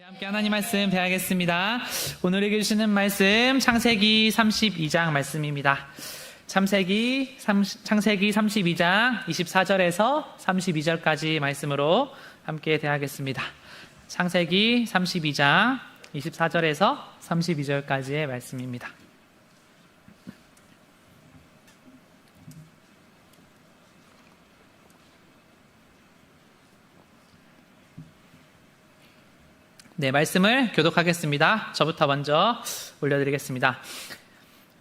함께 하나님 말씀 배우겠습니다. 오늘 읽으시는 말씀 창세기 32장 말씀입니다. 창세기 32장 24절에서 32절까지 말씀으로 함께 대하겠습니다. 창세기 32장 24절에서 32절까지의 말씀입니다. 네, 말씀을 교독하겠습니다. 저부터 먼저 올려드리겠습니다.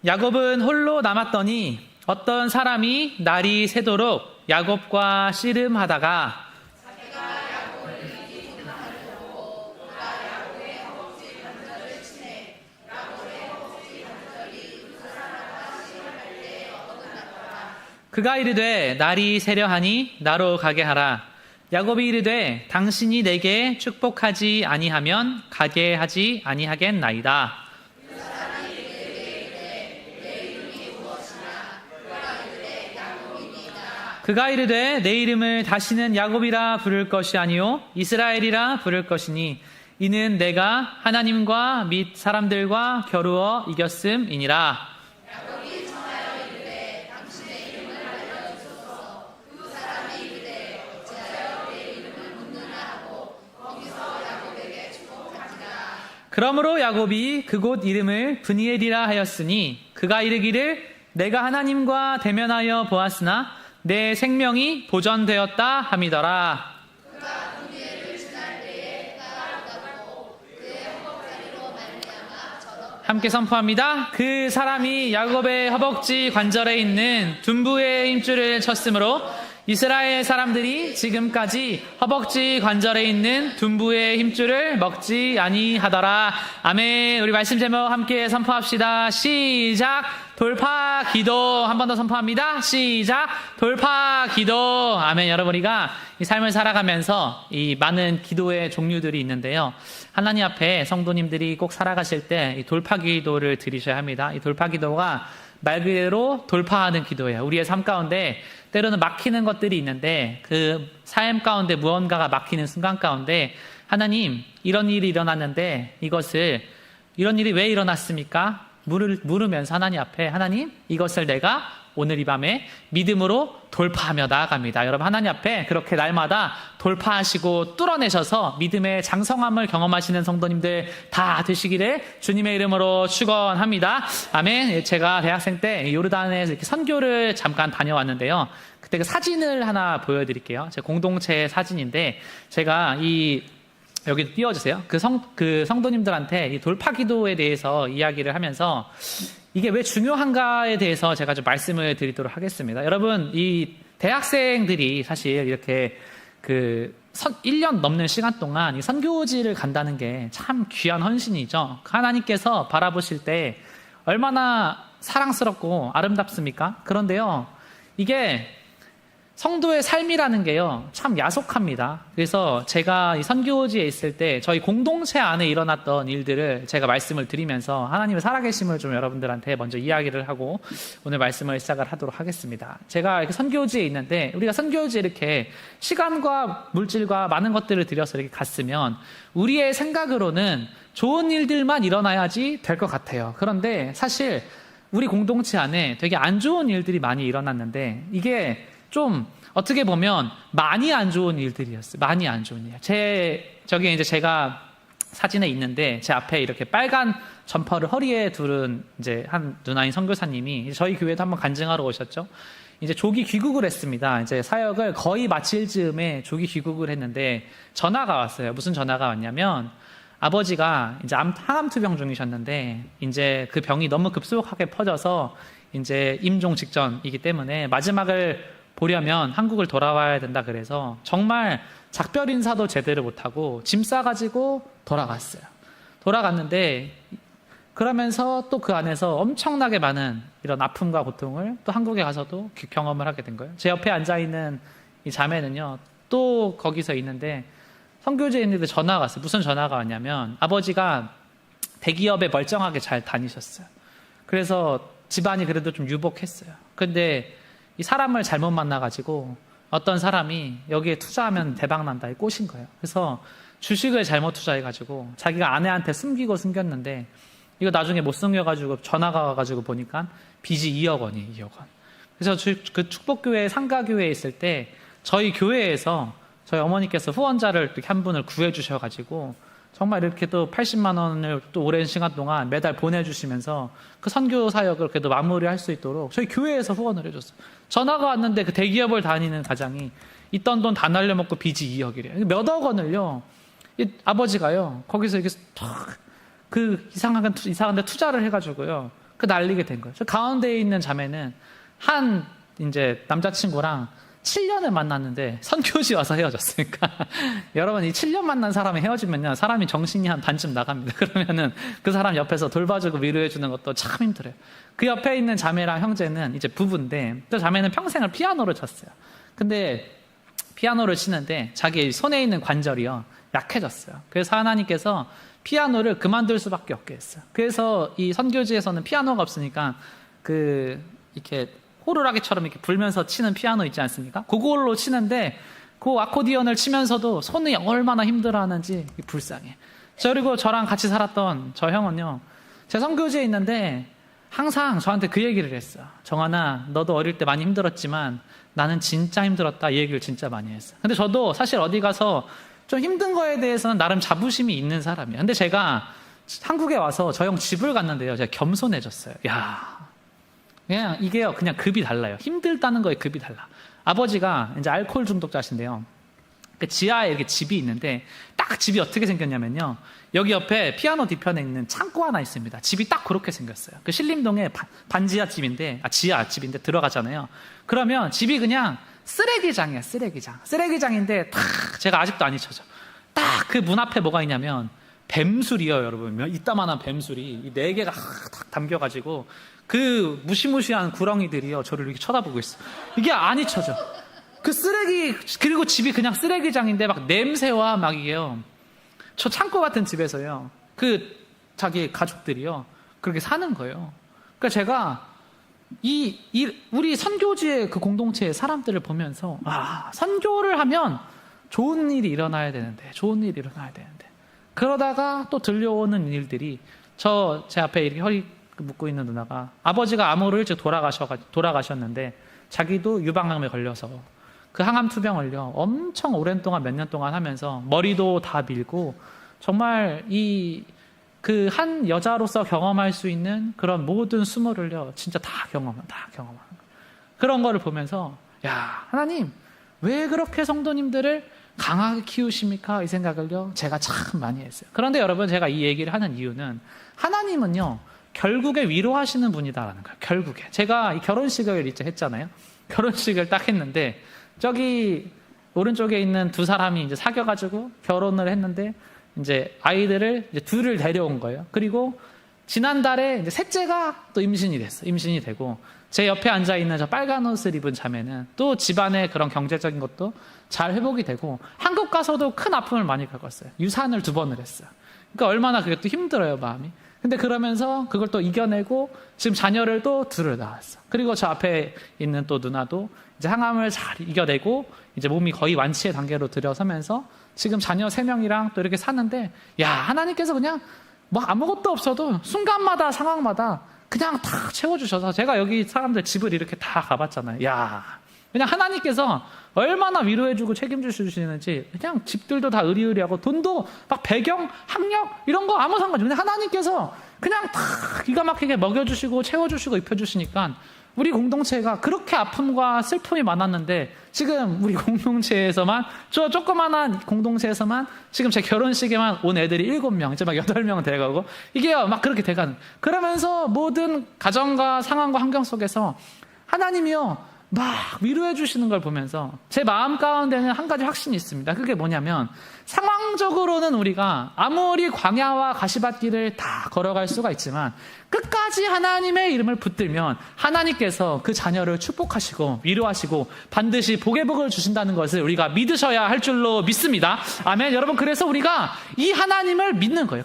야곱은 홀로 남았더니 어떤 사람이 날이 새도록 야곱과 씨름하다가 그가 이르되 날이 새려하니 나로 가게 하라. 야곱이 이르되 당신이 내게 축복하지 아니하면 가게 하지 아니하겠나이다. 그가 이르되 내 이름을 다시는 야곱이라 부를 것이 아니요 이스라엘이라 부를 것이니 이는 내가 하나님과 및 사람들과 겨루어 이겼음이니라. 그러므로 야곱이 그곳 이름을 브니엘이라 하였으니 그가 이르기를 내가 하나님과 대면하여 보았으나 내 생명이 보전되었다 함이더라. 함께 선포합니다. 그 사람이 야곱의 허벅지 관절에 있는 둔부의 힘줄을 쳤으므로 이스라엘 사람들이 지금까지 허벅지 관절에 있는 둔부의 힘줄을 먹지 아니하더라. 아멘. 우리 말씀 제목 함께 선포합시다. 시작. 돌파 기도. 한 번 더 선포합니다. 시작. 돌파 기도. 아멘. 여러분, 우리가 이 삶을 살아가면서 이 많은 기도의 종류들이 있는데요. 하나님 앞에 성도님들이 꼭 살아가실 때 이 돌파 기도를 드리셔야 합니다. 이 돌파 기도가 말 그대로 돌파하는 기도예요. 우리의 삶 가운데 때로는 막히는 것들이 있는데 그 삶 가운데 무언가가 막히는 순간 가운데 하나님, 이런 일이 일어났는데 이런 일이 왜 일어났습니까? 물으면서 하나님 앞에 하나님, 이것을 내가 오늘 이 밤에 믿음으로 돌파하며 나아갑니다. 여러분, 하나님 앞에 그렇게 날마다 돌파하시고 뚫어내셔서 믿음의 장성함을 경험하시는 성도님들 다 되시기를 주님의 이름으로 축원합니다. 아멘. 제가 대학생 때 요르단에서 이렇게 선교를 잠깐 다녀왔는데요. 그때 그 사진을 하나 보여드릴게요. 제 공동체 사진인데 제가 여기 띄워주세요. 그 성도님들한테 이 돌파 기도에 대해서 이야기를 하면서 이게 왜 중요한가에 대해서 제가 좀 말씀을 드리도록 하겠습니다. 여러분, 이 대학생들이 사실 이렇게 1년 넘는 시간 동안 이 선교지를 간다는 게 참 귀한 헌신이죠. 하나님께서 바라보실 때 얼마나 사랑스럽고 아름답습니까? 그런데요, 이게 성도의 삶이라는 게요, 참 야속합니다. 그래서 제가 이 선교지에 있을 때 저희 공동체 안에 일어났던 일들을 제가 말씀을 드리면서 하나님의 살아계심을 좀 여러분들한테 먼저 이야기를 하고 오늘 말씀을 시작을 하도록 하겠습니다. 제가 이렇게 선교지에 있는데 우리가 선교지에 이렇게 시간과 물질과 많은 것들을 들여서 이렇게 갔으면 우리의 생각으로는 좋은 일들만 일어나야지 될 것 같아요. 그런데 사실 우리 공동체 안에 되게 안 좋은 일들이 많이 일어났는데 이게 좀 어떻게 보면 많이 안 좋은 일들이었어요. 많이 안 좋은 일. 저기 이제 제가 사진에 있는데 제 앞에 이렇게 빨간 점퍼를 허리에 두른 이제 한 누나인 선교사님이 저희 교회도 한번 간증하러 오셨죠. 이제 조기 귀국을 했습니다. 이제 사역을 거의 마칠 즈음에 조기 귀국을 했는데 전화가 왔어요. 무슨 전화가 왔냐면 아버지가 이제 항암투병 중이셨는데 이제 그 병이 너무 급속하게 퍼져서 이제 임종 직전이기 때문에 마지막을 보려면 한국을 돌아와야 된다 그래서 정말 작별 인사도 제대로 못하고 짐 싸가지고 돌아갔어요. 돌아갔는데 그러면서 또 그 안에서 엄청나게 많은 이런 아픔과 고통을 또 한국에 가서도 경험을 하게 된 거예요. 제 옆에 앉아있는 이 자매는요, 또 거기서 있는데 선교지에 있는데 전화가 왔어요. 무슨 전화가 왔냐면 아버지가 대기업에 멀쩡하게 잘 다니셨어요. 그래서 집안이 그래도 좀 유복했어요. 근데 이 사람을 잘못 만나가지고 어떤 사람이 여기에 투자하면 대박 난다에 꼬신 거예요. 그래서 주식을 잘못 투자해가지고 자기가 아내한테 숨겼는데 이거 나중에 못 숨겨가지고 전화가 와가지고 보니까 빚이 2억 원이에요. 2억 원. 그래서 그 축복교회 상가교회에 있을 때 저희 교회에서 저희 어머니께서 후원자를 이렇게 한 분을 구해주셔가지고 정말 이렇게 또 80만 원을 또 오랜 시간 동안 매달 보내주시면서 그 선교 사역을 그래도 마무리할 수 있도록 저희 교회에서 후원을 해줬어요. 전화가 왔는데 그 대기업을 다니는 가장이 있던 돈 다 날려먹고 빚이 2억이래요. 몇억 원을요. 이 아버지가요. 거기서 이렇게 그 이상한데 투자를 해가지고요. 그 날리게 된 거예요. 저 가운데에 있는 자매는 한 이제 남자친구랑 7년을 만났는데 선교지 와서 헤어졌으니까 여러분 이 7년 만난 사람이 헤어지면요 사람이 정신이 한 반쯤 나갑니다. 그러면은 그 사람 옆에서 돌봐주고 위로해주는 것도 참 힘들어요. 그 옆에 있는 자매랑 형제는 이제 부부인데 또 자매는 평생을 피아노를 쳤어요. 근데 피아노를 치는데 자기 손에 있는 관절이요 약해졌어요. 그래서 하나님께서 피아노를 그만둘 수밖에 없게 했어요. 그래서 이 선교지에서는 피아노가 없으니까 이렇게 호루라기처럼 이렇게 불면서 치는 피아노 있지 않습니까? 그걸로 치는데 그 아코디언을 치면서도 손이 얼마나 힘들어하는지 불쌍해. 그리고 저랑 같이 살았던 저 형은요, 제 선교지에 있는데 항상 저한테 그 얘기를 했어요. 정한아, 너도 어릴 때 많이 힘들었지만 나는 진짜 힘들었다. 이 얘기를 진짜 많이 했어요. 근데 저도 사실 어디 가서 좀 힘든 거에 대해서는 나름 자부심이 있는 사람이에요. 근데 제가 한국에 와서 저 형 집을 갔는데요, 제가 겸손해졌어요. 그냥 이게요, 그냥 급이 달라요. 힘들다는 거에 급이 달라. 아버지가 이제 알코올 중독자신데요. 그 지하에 이렇게 집이 있는데 딱 집이 어떻게 생겼냐면요. 여기 옆에 피아노 뒤편에 있는 창고 하나 있습니다. 집이 딱 그렇게 생겼어요. 그 신림동에 반지하 집인데, 지하 집인데 들어가잖아요. 그러면 집이 그냥 쓰레기장이야, 쓰레기장. 쓰레기장인데 딱 제가 아직도 안 잊혀져. 딱 그 문 앞에 뭐가 있냐면 뱀술이요, 여러분. 이따만한 뱀술이 4개가 딱 담겨가지고 그 무시무시한 구렁이들이요 저를 이렇게 쳐다보고 있어. 이게 안 잊혀져. 그 쓰레기, 그리고 집이 그냥 쓰레기장인데 막 냄새와 막 이게요, 저 창고 같은 집에서요 자기 가족들이요 그렇게 사는 거예요. 그러니까 제가 우리 선교지의 그 공동체의 사람들을 보면서 선교를 하면 좋은 일이 일어나야 되는데 그러다가 또 들려오는 일들이 제 앞에 이렇게 허리 묶고 있는 누나가 아버지가 암으로 일찍 돌아가셨는데 자기도 유방암에 걸려서 그 항암 투병을요 엄청 오랜 동안 몇 년 동안 하면서 머리도 다 밀고 정말 그 한 여자로서 경험할 수 있는 그런 모든 수모를요 진짜 다 경험하는 그런 거를 보면서 하나님 왜 그렇게 성도님들을 강하게 키우십니까? 이 생각을요 제가 참 많이 했어요. 그런데 여러분 제가 이 얘기를 하는 이유는 하나님은요 결국에 위로하시는 분이다라는 거예요. 결국에 제가 이 결혼식을 이제 했잖아요. 결혼식을 딱 했는데 저기 오른쪽에 있는 두 사람이 이제 사귀어가지고 결혼을 했는데 이제 아이들을 이제 둘을 데려온 거예요. 그리고 지난달에 이제 셋째가 또 임신이 됐어. 임신이 되고 제 옆에 앉아 있는 저 빨간 옷을 입은 자매는 또 집안의 그런 경제적인 것도 잘 회복이 되고 한국 가서도 큰 아픔을 많이 겪었어요. 유산을 2번을 했어요. 그러니까 얼마나 그게 또 힘들어요, 마음이. 근데 그러면서 그걸 또 이겨내고 지금 자녀를 또 둘을 낳았어. 그리고 저 앞에 있는 또 누나도 이제 항암을 잘 이겨내고 이제 몸이 거의 완치의 단계로 들어서면서 지금 자녀 3명이랑 또 이렇게 사는데 하나님께서 그냥 뭐 아무것도 없어도 순간마다 상황마다 그냥 다 채워주셔서 제가 여기 사람들 집을 이렇게 다 가봤잖아요. 그냥 하나님께서 얼마나 위로해주고 책임져 주시는지 그냥 집들도 다 으리으리하고 돈도 막 배경, 학력 이런 거 아무 상관없이 근데 하나님께서 그냥 다 기가 막히게 먹여주시고 채워주시고 입혀주시니까 우리 공동체가 그렇게 아픔과 슬픔이 많았는데 지금 우리 공동체에서만 저 조그만한 공동체에서만 지금 제 결혼식에만 온 애들이 7명 이제 막 8명 돼가고 이게요 막 그렇게 돼가는 그러면서 모든 가정과 상황과 환경 속에서 하나님이요 막 위로해 주시는 걸 보면서 제 마음 가운데는 한 가지 확신이 있습니다. 그게 뭐냐면 상황적으로는 우리가 아무리 광야와 가시밭길을 다 걸어갈 수가 있지만 끝까지 하나님의 이름을 붙들면 하나님께서 그 자녀를 축복하시고 위로하시고 반드시 복의 복을 주신다는 것을 우리가 믿으셔야 할 줄로 믿습니다. 아멘. 여러분 그래서 우리가 이 하나님을 믿는 거예요.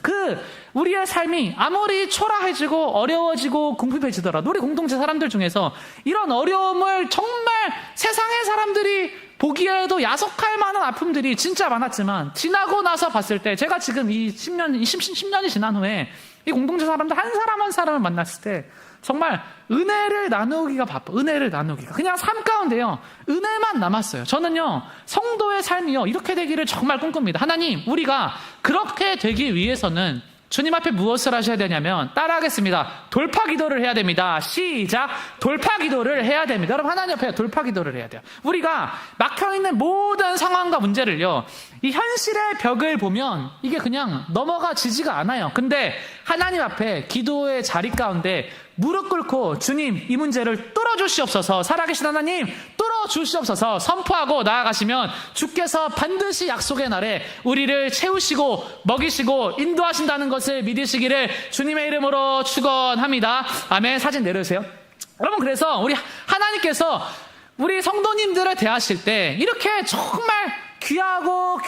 우리의 삶이 아무리 초라해지고 어려워지고 궁핍해지더라도 우리 공동체 사람들 중에서 이런 어려움을 정말 세상의 사람들이 보기에도 야속할 만한 아픔들이 진짜 많았지만 지나고 나서 봤을 때 제가 지금 이 10년이 지난 후에 이 공동체 사람들 한 사람 한 사람을 만났을 때 정말 은혜를 나누기가 바빠. 은혜를 나누기가. 그냥 삶 가운데요. 은혜만 남았어요. 저는요. 성도의 삶이요. 이렇게 되기를 정말 꿈꿉니다. 하나님, 우리가 그렇게 되기 위해서는 주님 앞에 무엇을 하셔야 되냐면 따라하겠습니다. 돌파 기도를 해야 됩니다. 시작. 돌파 기도를 해야 됩니다. 여러분 하나님 앞에 돌파 기도를 해야 돼요. 우리가 막혀있는 모든 상황과 문제를요. 이 현실의 벽을 보면 이게 그냥 넘어가지지가 않아요. 근데 하나님 앞에 기도의 자리 가운데 무릎 꿇고 주님 이 문제를 뚫어주시옵소서, 살아계신 하나님 뚫어주시옵소서 선포하고 나아가시면 주께서 반드시 약속의 날에 우리를 채우시고 먹이시고 인도하신다는 것을 믿으시기를 주님의 이름으로 축원합니다. 아멘. 사진 내려주세요. 여러분, 그래서 우리 하나님께서 우리 성도님들을 대하실 때 이렇게 정말 귀하고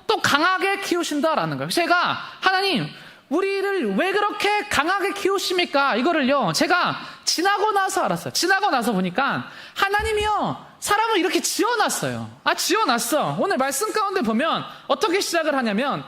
또 강하게 키우신다라는 거예요. 제가 하나님 우리를 왜 그렇게 강하게 키우십니까? 이거를요, 제가 지나고 나서 알았어요. 지나고 나서 보니까 하나님이요, 사람을 이렇게 지어놨어요. 지어놨어. 오늘 말씀 가운데 보면 어떻게 시작을 하냐면,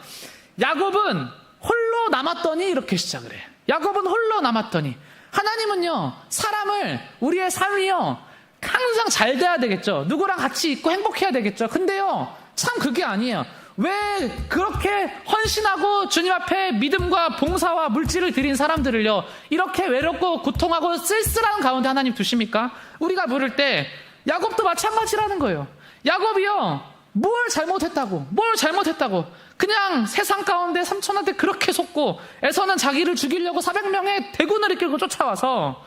야곱은 홀로 남았더니 이렇게 시작을 해. 야곱은 홀로 남았더니. 하나님은요, 사람을, 우리의 삶이요, 항상 잘 돼야 되겠죠. 누구랑 같이 있고 행복해야 되겠죠. 근데요, 참 그게 아니에요. 왜 그렇게 헌신하고 주님 앞에 믿음과 봉사와 물질을 드린 사람들을요, 이렇게 외롭고 고통하고 쓸쓸한 가운데 하나님 두십니까? 우리가 물을 때 야곱도 마찬가지라는 거예요. 야곱이요, 뭘 잘못했다고 그냥 세상 가운데 삼촌한테 그렇게 속고 에서는 자기를 죽이려고 400명의 대군을 이끌고 쫓아와서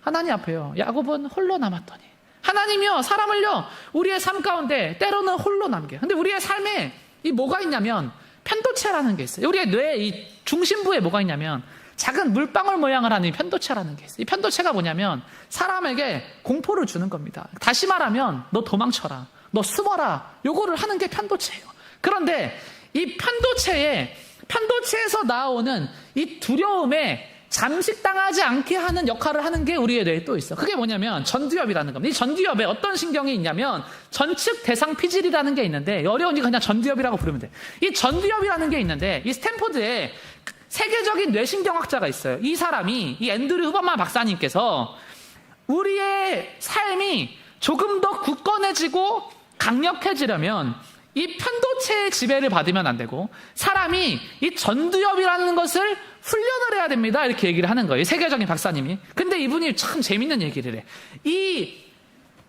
하나님 앞에요, 야곱은 홀로 남았더니. 하나님이요, 사람을요, 우리의 삶 가운데 때로는 홀로 남겨요. 근데 우리의 삶에 이 뭐가 있냐면 편도체라는 게 있어요. 우리의 뇌 이 중심부에 뭐가 있냐면 작은 물방울 모양을 하는 이 편도체라는 게 있어요. 이 편도체가 뭐냐면 사람에게 공포를 주는 겁니다. 다시 말하면 너 도망쳐라, 너 숨어라, 요거를 하는 게 편도체예요. 그런데 이 편도체에서 나오는 이 두려움에 잠식당하지 않게 하는 역할을 하는 게 우리의 뇌에 또 있어. 그게 뭐냐면 전두엽이라는 겁니다. 이 전두엽에 어떤 신경이 있냐면 전측 대상 피질이라는 게 있는데, 어려우니까 그냥 전두엽이라고 부르면 돼. 이 전두엽이라는 게 있는데, 이 스탠포드에 세계적인 뇌신경학자가 있어요. 이 사람이, 이 앤드류 후버만 박사님께서 우리의 삶이 조금 더 굳건해지고 강력해지려면 이 편도체의 지배를 받으면 안 되고 사람이 이 전두엽이라는 것을 훈련을 해야 됩니다. 이렇게 얘기를 하는 거예요. 세계적인 박사님이. 근데 이분이 참 재밌는 얘기를 해.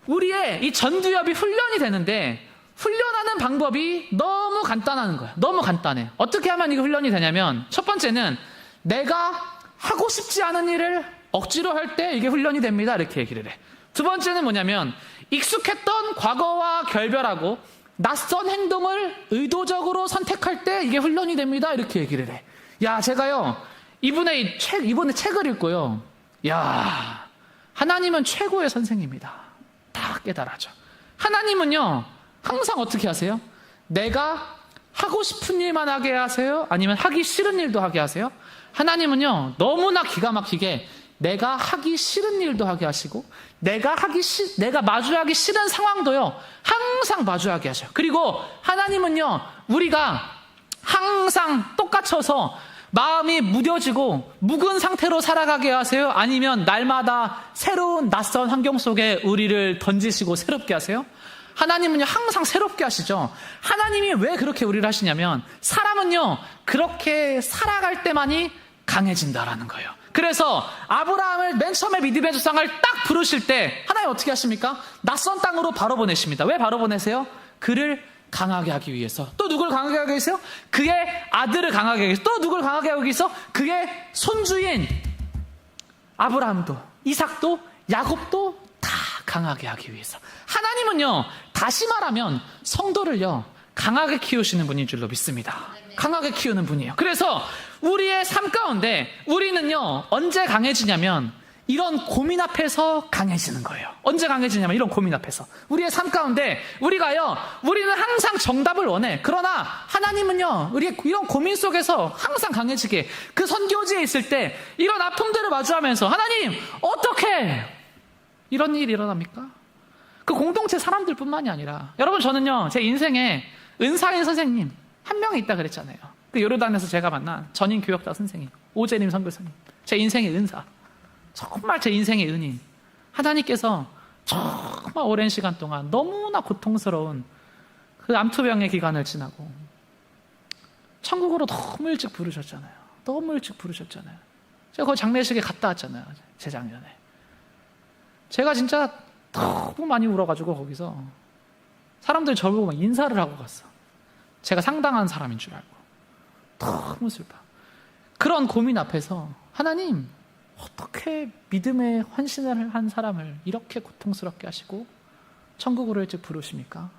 우리의 이 전두엽이 훈련이 되는데 훈련하는 방법이 너무 간단한 거야. 너무 간단해. 어떻게 하면 이게 훈련이 되냐면, 첫 번째는 내가 하고 싶지 않은 일을 억지로 할 때 이게 훈련이 됩니다. 이렇게 얘기를 해. 두 번째는 뭐냐면 익숙했던 과거와 결별하고 낯선 행동을 의도적으로 선택할 때 이게 훈련이 됩니다. 이렇게 얘기를 해. 야, 제가요, 이번에 책을 읽고요, 야, 하나님은 최고의 선생입니다. 다 깨달아져. 하나님은요, 항상 어떻게 하세요? 내가 하고 싶은 일만 하게 하세요? 아니면 하기 싫은 일도 하게 하세요? 하나님은요, 너무나 기가 막히게 내가 하기 싫은 일도 하게 하시고 내가 마주하기 싫은 상황도요, 항상 마주하게 하셔요. 그리고 하나님은요, 우리가 항상 똑같아서 마음이 무뎌지고 묵은 상태로 살아가게 하세요? 아니면 날마다 새로운 낯선 환경 속에 우리를 던지시고 새롭게 하세요? 하나님은요, 항상 새롭게 하시죠. 하나님이 왜 그렇게 우리를 하시냐면 사람은요, 그렇게 살아갈 때만이 강해진다라는 거예요. 그래서 아브라함을 맨 처음에 믿음의 조상을 딱 부르실 때 하나님 어떻게 하십니까? 낯선 땅으로 바로 보내십니다. 왜 바로 보내세요? 그를 강하게 하기 위해서. 또 누굴 강하게 하기 위해서요? 그의 아들을 강하게 하기 위해서. 또 누굴 강하게 하기 위해서? 그의 손주인 아브라함도, 이삭도, 야곱도 다 강하게 하기 위해서. 하나님은요, 다시 말하면 성도를요, 강하게 키우시는 분인 줄로 믿습니다. 강하게 키우는 분이에요. 그래서 우리의 삶 가운데 우리는요, 언제 강해지냐면 이런 고민 앞에서 강해지는 거예요. 언제 강해지냐면 이런 고민 앞에서. 우리의 삶 가운데 우리는 항상 정답을 원해. 그러나 하나님은요, 우리의 이런 고민 속에서 항상 강해지게. 그 선교지에 있을 때 이런 아픔들을 마주하면서 하나님, 어떻게 이런 일이 일어납니까? 그 공동체 사람들뿐만이 아니라 여러분 저는요 제 인생에 은사인 선생님 한 명이 있다 그랬잖아요. 그 요르단에서 제가 만난 전임 교역자 선생님 오재림 선교사님 제 인생의 은사 정말 제 인생의 은인 하나님께서 정말 오랜 시간 동안 너무나 고통스러운 그 암투병의 기간을 지나고 천국으로 너무 일찍 부르셨잖아요. 너무 일찍 부르셨잖아요. 제가 그 장례식에 갔다 왔잖아요. 재작년에. 제가 진짜 너무 많이 울어가지고 거기서 사람들이 저를 보고 막 인사를 하고 갔어. 제가 상당한 사람인 줄 알고. 너무 슬퍼. 그런 고민 앞에서 하나님 어떻게 믿음의 헌신을 한 사람을 이렇게 고통스럽게 하시고 천국으로 일찍 부르십니까?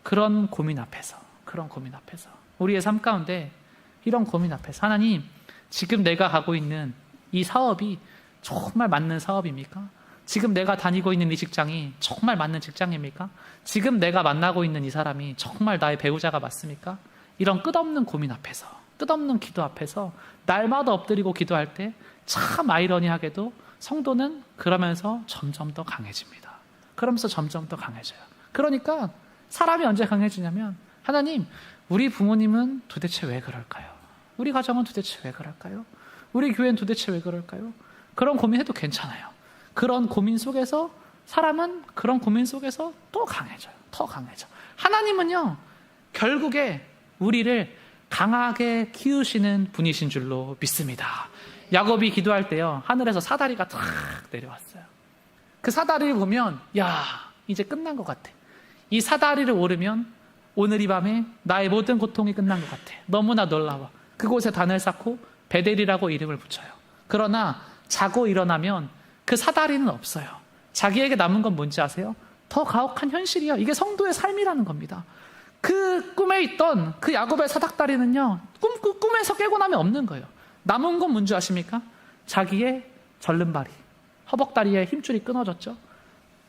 그런 고민 앞에서 우리의 삶 가운데 이런 고민 앞에서 하나님 지금 내가 가고 있는 이 사업이 정말 맞는 사업입니까? 지금 내가 다니고 있는 이 직장이 정말 맞는 직장입니까? 지금 내가 만나고 있는 이 사람이 정말 나의 배우자가 맞습니까? 이런 끝없는 고민 앞에서 끝없는 기도 앞에서 날마다 엎드리고 기도할 때 참 아이러니하게도 성도는 그러면서 점점 더 강해집니다. 그러면서 점점 더 강해져요. 그러니까 사람이 언제 강해지냐면 하나님 우리 부모님은 도대체 왜 그럴까요? 우리 가정은 도대체 왜 그럴까요? 우리 교회는 도대체 왜 그럴까요? 그런 고민해도 괜찮아요. 그런 고민 속에서 사람은 그런 고민 속에서 또 강해져요. 더 강해져. 하나님은요 결국에 우리를 강하게 키우시는 분이신 줄로 믿습니다. 야곱이 기도할 때요 하늘에서 사다리가 탁 내려왔어요. 그 사다리를 보면 야 이제 끝난 것 같아. 이 사다리를 오르면 오늘 이 밤에 나의 모든 고통이 끝난 것 같아. 너무나 놀라워. 그곳에 단을 쌓고 베델이라고 이름을 붙여요. 그러나 자고 일어나면 그 사다리는 없어요. 자기에게 남은 건 뭔지 아세요? 더 가혹한 현실이요. 이게 성도의 삶이라는 겁니다. 그 꿈에 있던 그 야곱의 사닥다리는요 꿈에서 깨고 나면 없는 거예요. 남은 건 뭔지 아십니까? 자기의 절름발이 허벅다리에 힘줄이 끊어졌죠.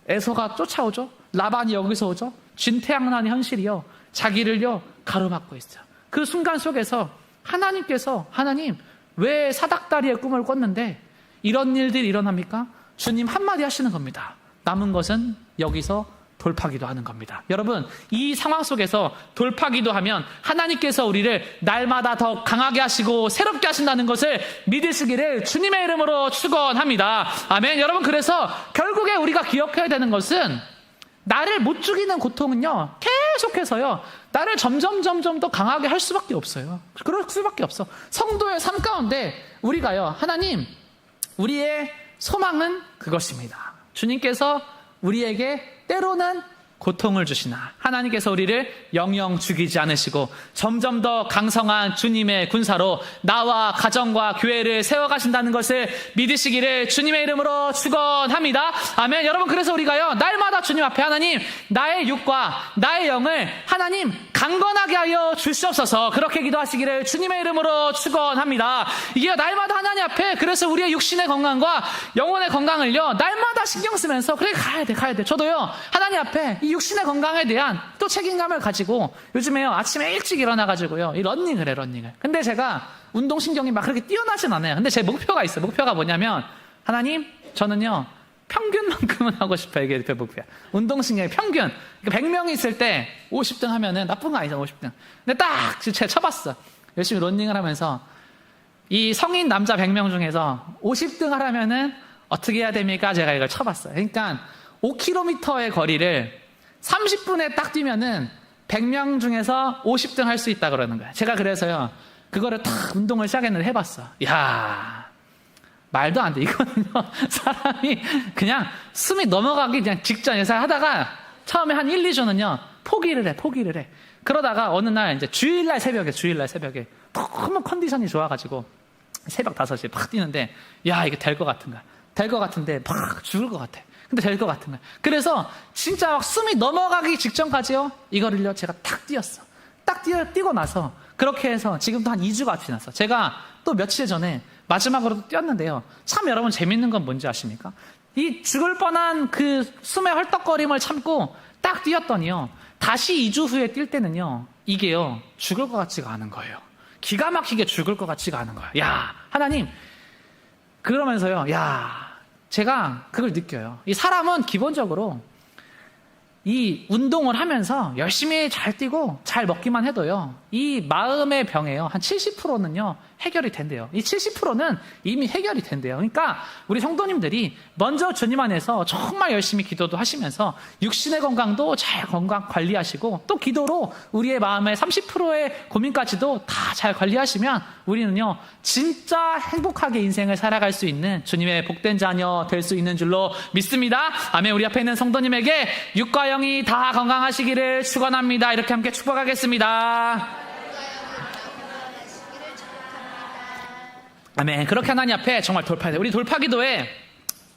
에서가 쫓아오죠. 라반이 여기서 오죠. 진퇴양난의 현실이요 자기를요 가로막고 있어요. 그 순간 속에서 하나님께서 하나님 왜 사닥다리의 꿈을 꿨는데 이런 일들이 일어납니까? 주님 한마디 하시는 겁니다. 남은 것은 여기서 돌파기도 하는 겁니다. 여러분 이 상황 속에서 돌파기도 하면 하나님께서 우리를 날마다 더 강하게 하시고 새롭게 하신다는 것을 믿으시기를 주님의 이름으로 축원합니다. 아멘. 여러분 그래서 결국에 우리가 기억해야 되는 것은 나를 못 죽이는 고통은요 계속해서요 나를 점점 더 강하게 할 수밖에 없어요. 그럴 수밖에 없어. 성도의 삶 가운데 우리가요 하나님 우리의 소망은 그것입니다. 주님께서 우리에게 때로는 고통을 주시나 하나님께서 우리를 영영 죽이지 않으시고 점점 더 강성한 주님의 군사로 나와 가정과 교회를 세워가신다는 것을 믿으시기를 주님의 이름으로 축원합니다. 아멘. 여러분 그래서 우리가요 날마다 주님 앞에 하나님 나의 육과 나의 영을 하나님 강건하게 하여 주시옵소서 그렇게 기도하시기를 주님의 이름으로 축원합니다. 이게 날마다 하나님 앞에 그래서 우리의 육신의 건강과 영혼의 건강을요 날마다 신경 쓰면서 그래 가야 돼. 저도요 하나님 앞에 이 육신의 건강에 대한 또 책임감을 가지고 요즘에요 아침에 일찍 일어나가지고요 이 러닝을 해. 근데 제가 운동신경이 막 그렇게 뛰어나진 않아요. 근데 제 목표가 있어요. 목표가 뭐냐면 하나님 저는요 평균만큼은 하고 싶어요. 이게 제 목표야. 운동신경의 평균. 그러니까 100명이 있을 때 50등 하면은 나쁜 거 아니잖아 50등. 근데 딱 제가 쳐봤어. 열심히 러닝을 하면서 이 성인 남자 100명 중에서 50등 하려면은 어떻게 해야 됩니까? 제가 이걸 쳐봤어요. 그러니까 5km의 거리를 30분에 딱 뛰면은 100명 중에서 50등 할 수 있다 그러는 거야. 제가 그래서요 그거를 탁 운동을 시작했는데 해봤어. 야 말도 안 돼. 이거는요 사람이 그냥 숨이 넘어가기 그냥 직전에서 하다가 처음에 한 1, 2주는요 포기를 해. 그러다가 어느 날 이제 주일날 새벽에 너무 컨디션이 좋아가지고 새벽 5시에 팍 뛰는데 야 이게 될 것 같은 거야. 될 것 같은데 막 죽을 것 같아. 근데 될 것 같은 거야. 그래서 진짜 막 숨이 넘어가기 직전까지요 이거를요 제가 탁 뛰었어. 딱 뛰고 나서 그렇게 해서 지금도 한 2주가 지났어. 제가 또 며칠 전에 마지막으로 뛰었는데요 참 여러분 재밌는 건 뭔지 아십니까? 이 죽을 뻔한 그 숨의 헐떡거림을 참고 딱 뛰었더니요 다시 2주 후에 뛸 때는요 이게요 죽을 것 같지가 않은 거예요. 기가 막히게 죽을 것 같지가 않은 거야. 야 하나님 그러면서요 야 제가 그걸 느껴요. 이 사람은 기본적으로 이 운동을 하면서 열심히 잘 뛰고 잘 먹기만 해도요, 이 마음의 병에요, 한 70%는요, 해결이 된대요. 이 70%는 이미 해결이 된대요. 그러니까 우리 성도님들이 먼저 주님 안에서 정말 열심히 기도도 하시면서 육신의 건강도 잘 건강 관리하시고 또 기도로 우리의 마음의 30%의 고민까지도 다 잘 관리하시면 우리는요, 진짜 행복하게 인생을 살아갈 수 있는 주님의 복된 자녀 될 수 있는 줄로 믿습니다. 아멘. 우리 앞에 있는 성도님에게 육과 영이 다 건강하시기를 축원합니다. 이렇게 함께 축복하겠습니다. 아멘. 그렇게 하나님 앞에 정말 돌파해야 돼요. 우리 돌파기도에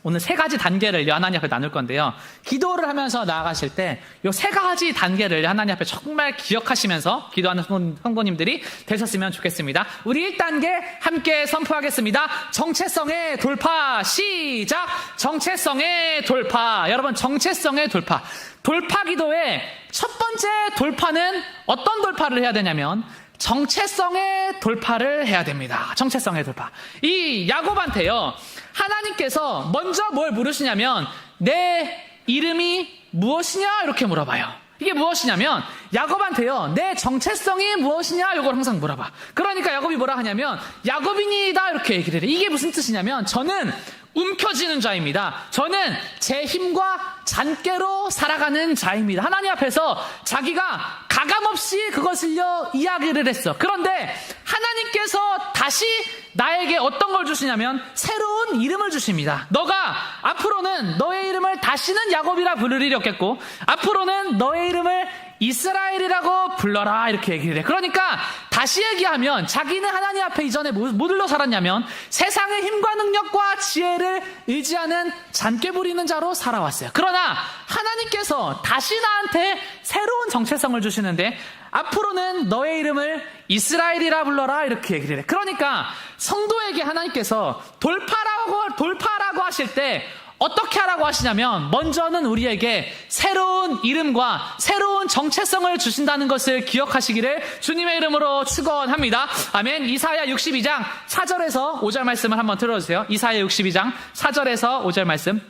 오늘 3가지 단계를 하나님 앞에 나눌 건데요. 기도를 하면서 나아가실 때 이 3가지 단계를 하나님 앞에 정말 기억하시면서 기도하는 성도님들이 되셨으면 좋겠습니다. 우리 1단계 함께 선포하겠습니다. 정체성의 돌파. 시작. 정체성의 돌파. 여러분, 정체성의 돌파. 돌파 기도의 첫 번째 돌파는 어떤 돌파를 해야 되냐면 정체성의 돌파를 해야 됩니다. 정체성의 돌파. 이 야곱한테요, 하나님께서 먼저 뭘 물으시냐면 내 이름이 무엇이냐 이렇게 물어봐요. 이게 무엇이냐면 야곱한테요, 내 정체성이 무엇이냐 이걸 항상 물어봐. 그러니까 야곱이 뭐라 하냐면 야곱이니다 이렇게 얘기를 해. 이게 무슨 뜻이냐면 저는 움켜쥐는 자입니다. 저는 제 힘과 잔꾀로 살아가는 자입니다. 하나님 앞에서 자기가 가감없이 그것을요 이야기를 했어. 그런데 하나님께서 다시 나에게 어떤 걸 주시냐면 새로운 이름을 주십니다. 너가 앞으로는 너의 이름을 다시는 야곱이라 부를 일이 없겠고 앞으로는 너의 이름을 이스라엘이라고 불러라 이렇게 얘기를 해. 그러니까 다시 얘기하면 자기는 하나님 앞에 이전에 뭐들로 살았냐면 세상의 힘과 능력과 지혜를 의지하는 잔꾀 부리는 자로 살아왔어요. 그러나 하나님께서 다시 나한테 새로운 정체성을 주시는데 앞으로는 너의 이름을 이스라엘이라 불러라 이렇게 얘기를 해. 그러니까 성도에게 하나님께서 돌파라고 하실 때 어떻게 하라고 하시냐면 먼저는 우리에게 새로운 이름과 새로운 정체성을 주신다는 것을 기억하시기를 주님의 이름으로 축원합니다. 아멘. 이사야 62장 4절에서 5절 말씀을 한번 들어주세요. 이사야 62장 4절에서 5절 말씀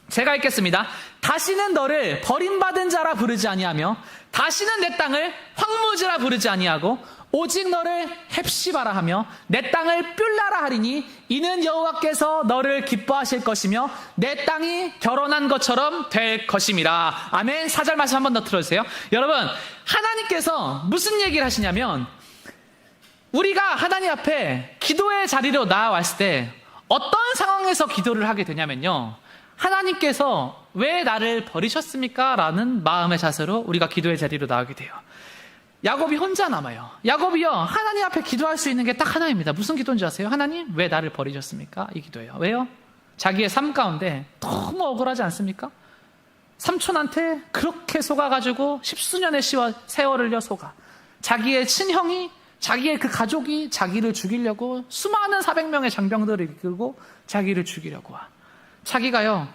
제가 읽겠습니다. 다시는 너를 버림받은 자라 부르지 아니하며 다시는 내 땅을 황무지라 부르지 아니하고 오직 너를 헵시바라 하며 내 땅을 뷸라라 하리니 이는 여호와께서 너를 기뻐하실 것이며 내 땅이 결혼한 것처럼 될 것임이라. 아멘. 4절 말씀 한 번 더 들어주세요. 여러분, 하나님께서 무슨 얘기를 하시냐면 우리가 하나님 앞에 기도의 자리로 나아왔을 때 어떤 상황에서 기도를 하게 되냐면요, 하나님께서 왜 나를 버리셨습니까? 라는 마음의 자세로 우리가 기도의 자리로 나오게 돼요. 야곱이 혼자 남아요. 야곱이요, 하나님 앞에 기도할 수 있는 게 딱 하나입니다. 무슨 기도인지 아세요? 하나님, 왜 나를 버리셨습니까? 이 기도예요. 왜요? 자기의 삶 가운데 너무 억울하지 않습니까? 삼촌한테 그렇게 속아가지고 10수년의 세월을요 속아. 자기의 친형이, 자기의 그 가족이 자기를 죽이려고 수많은 400명의 장병들을 이끌고 자기를 죽이려고 와. 자기가요,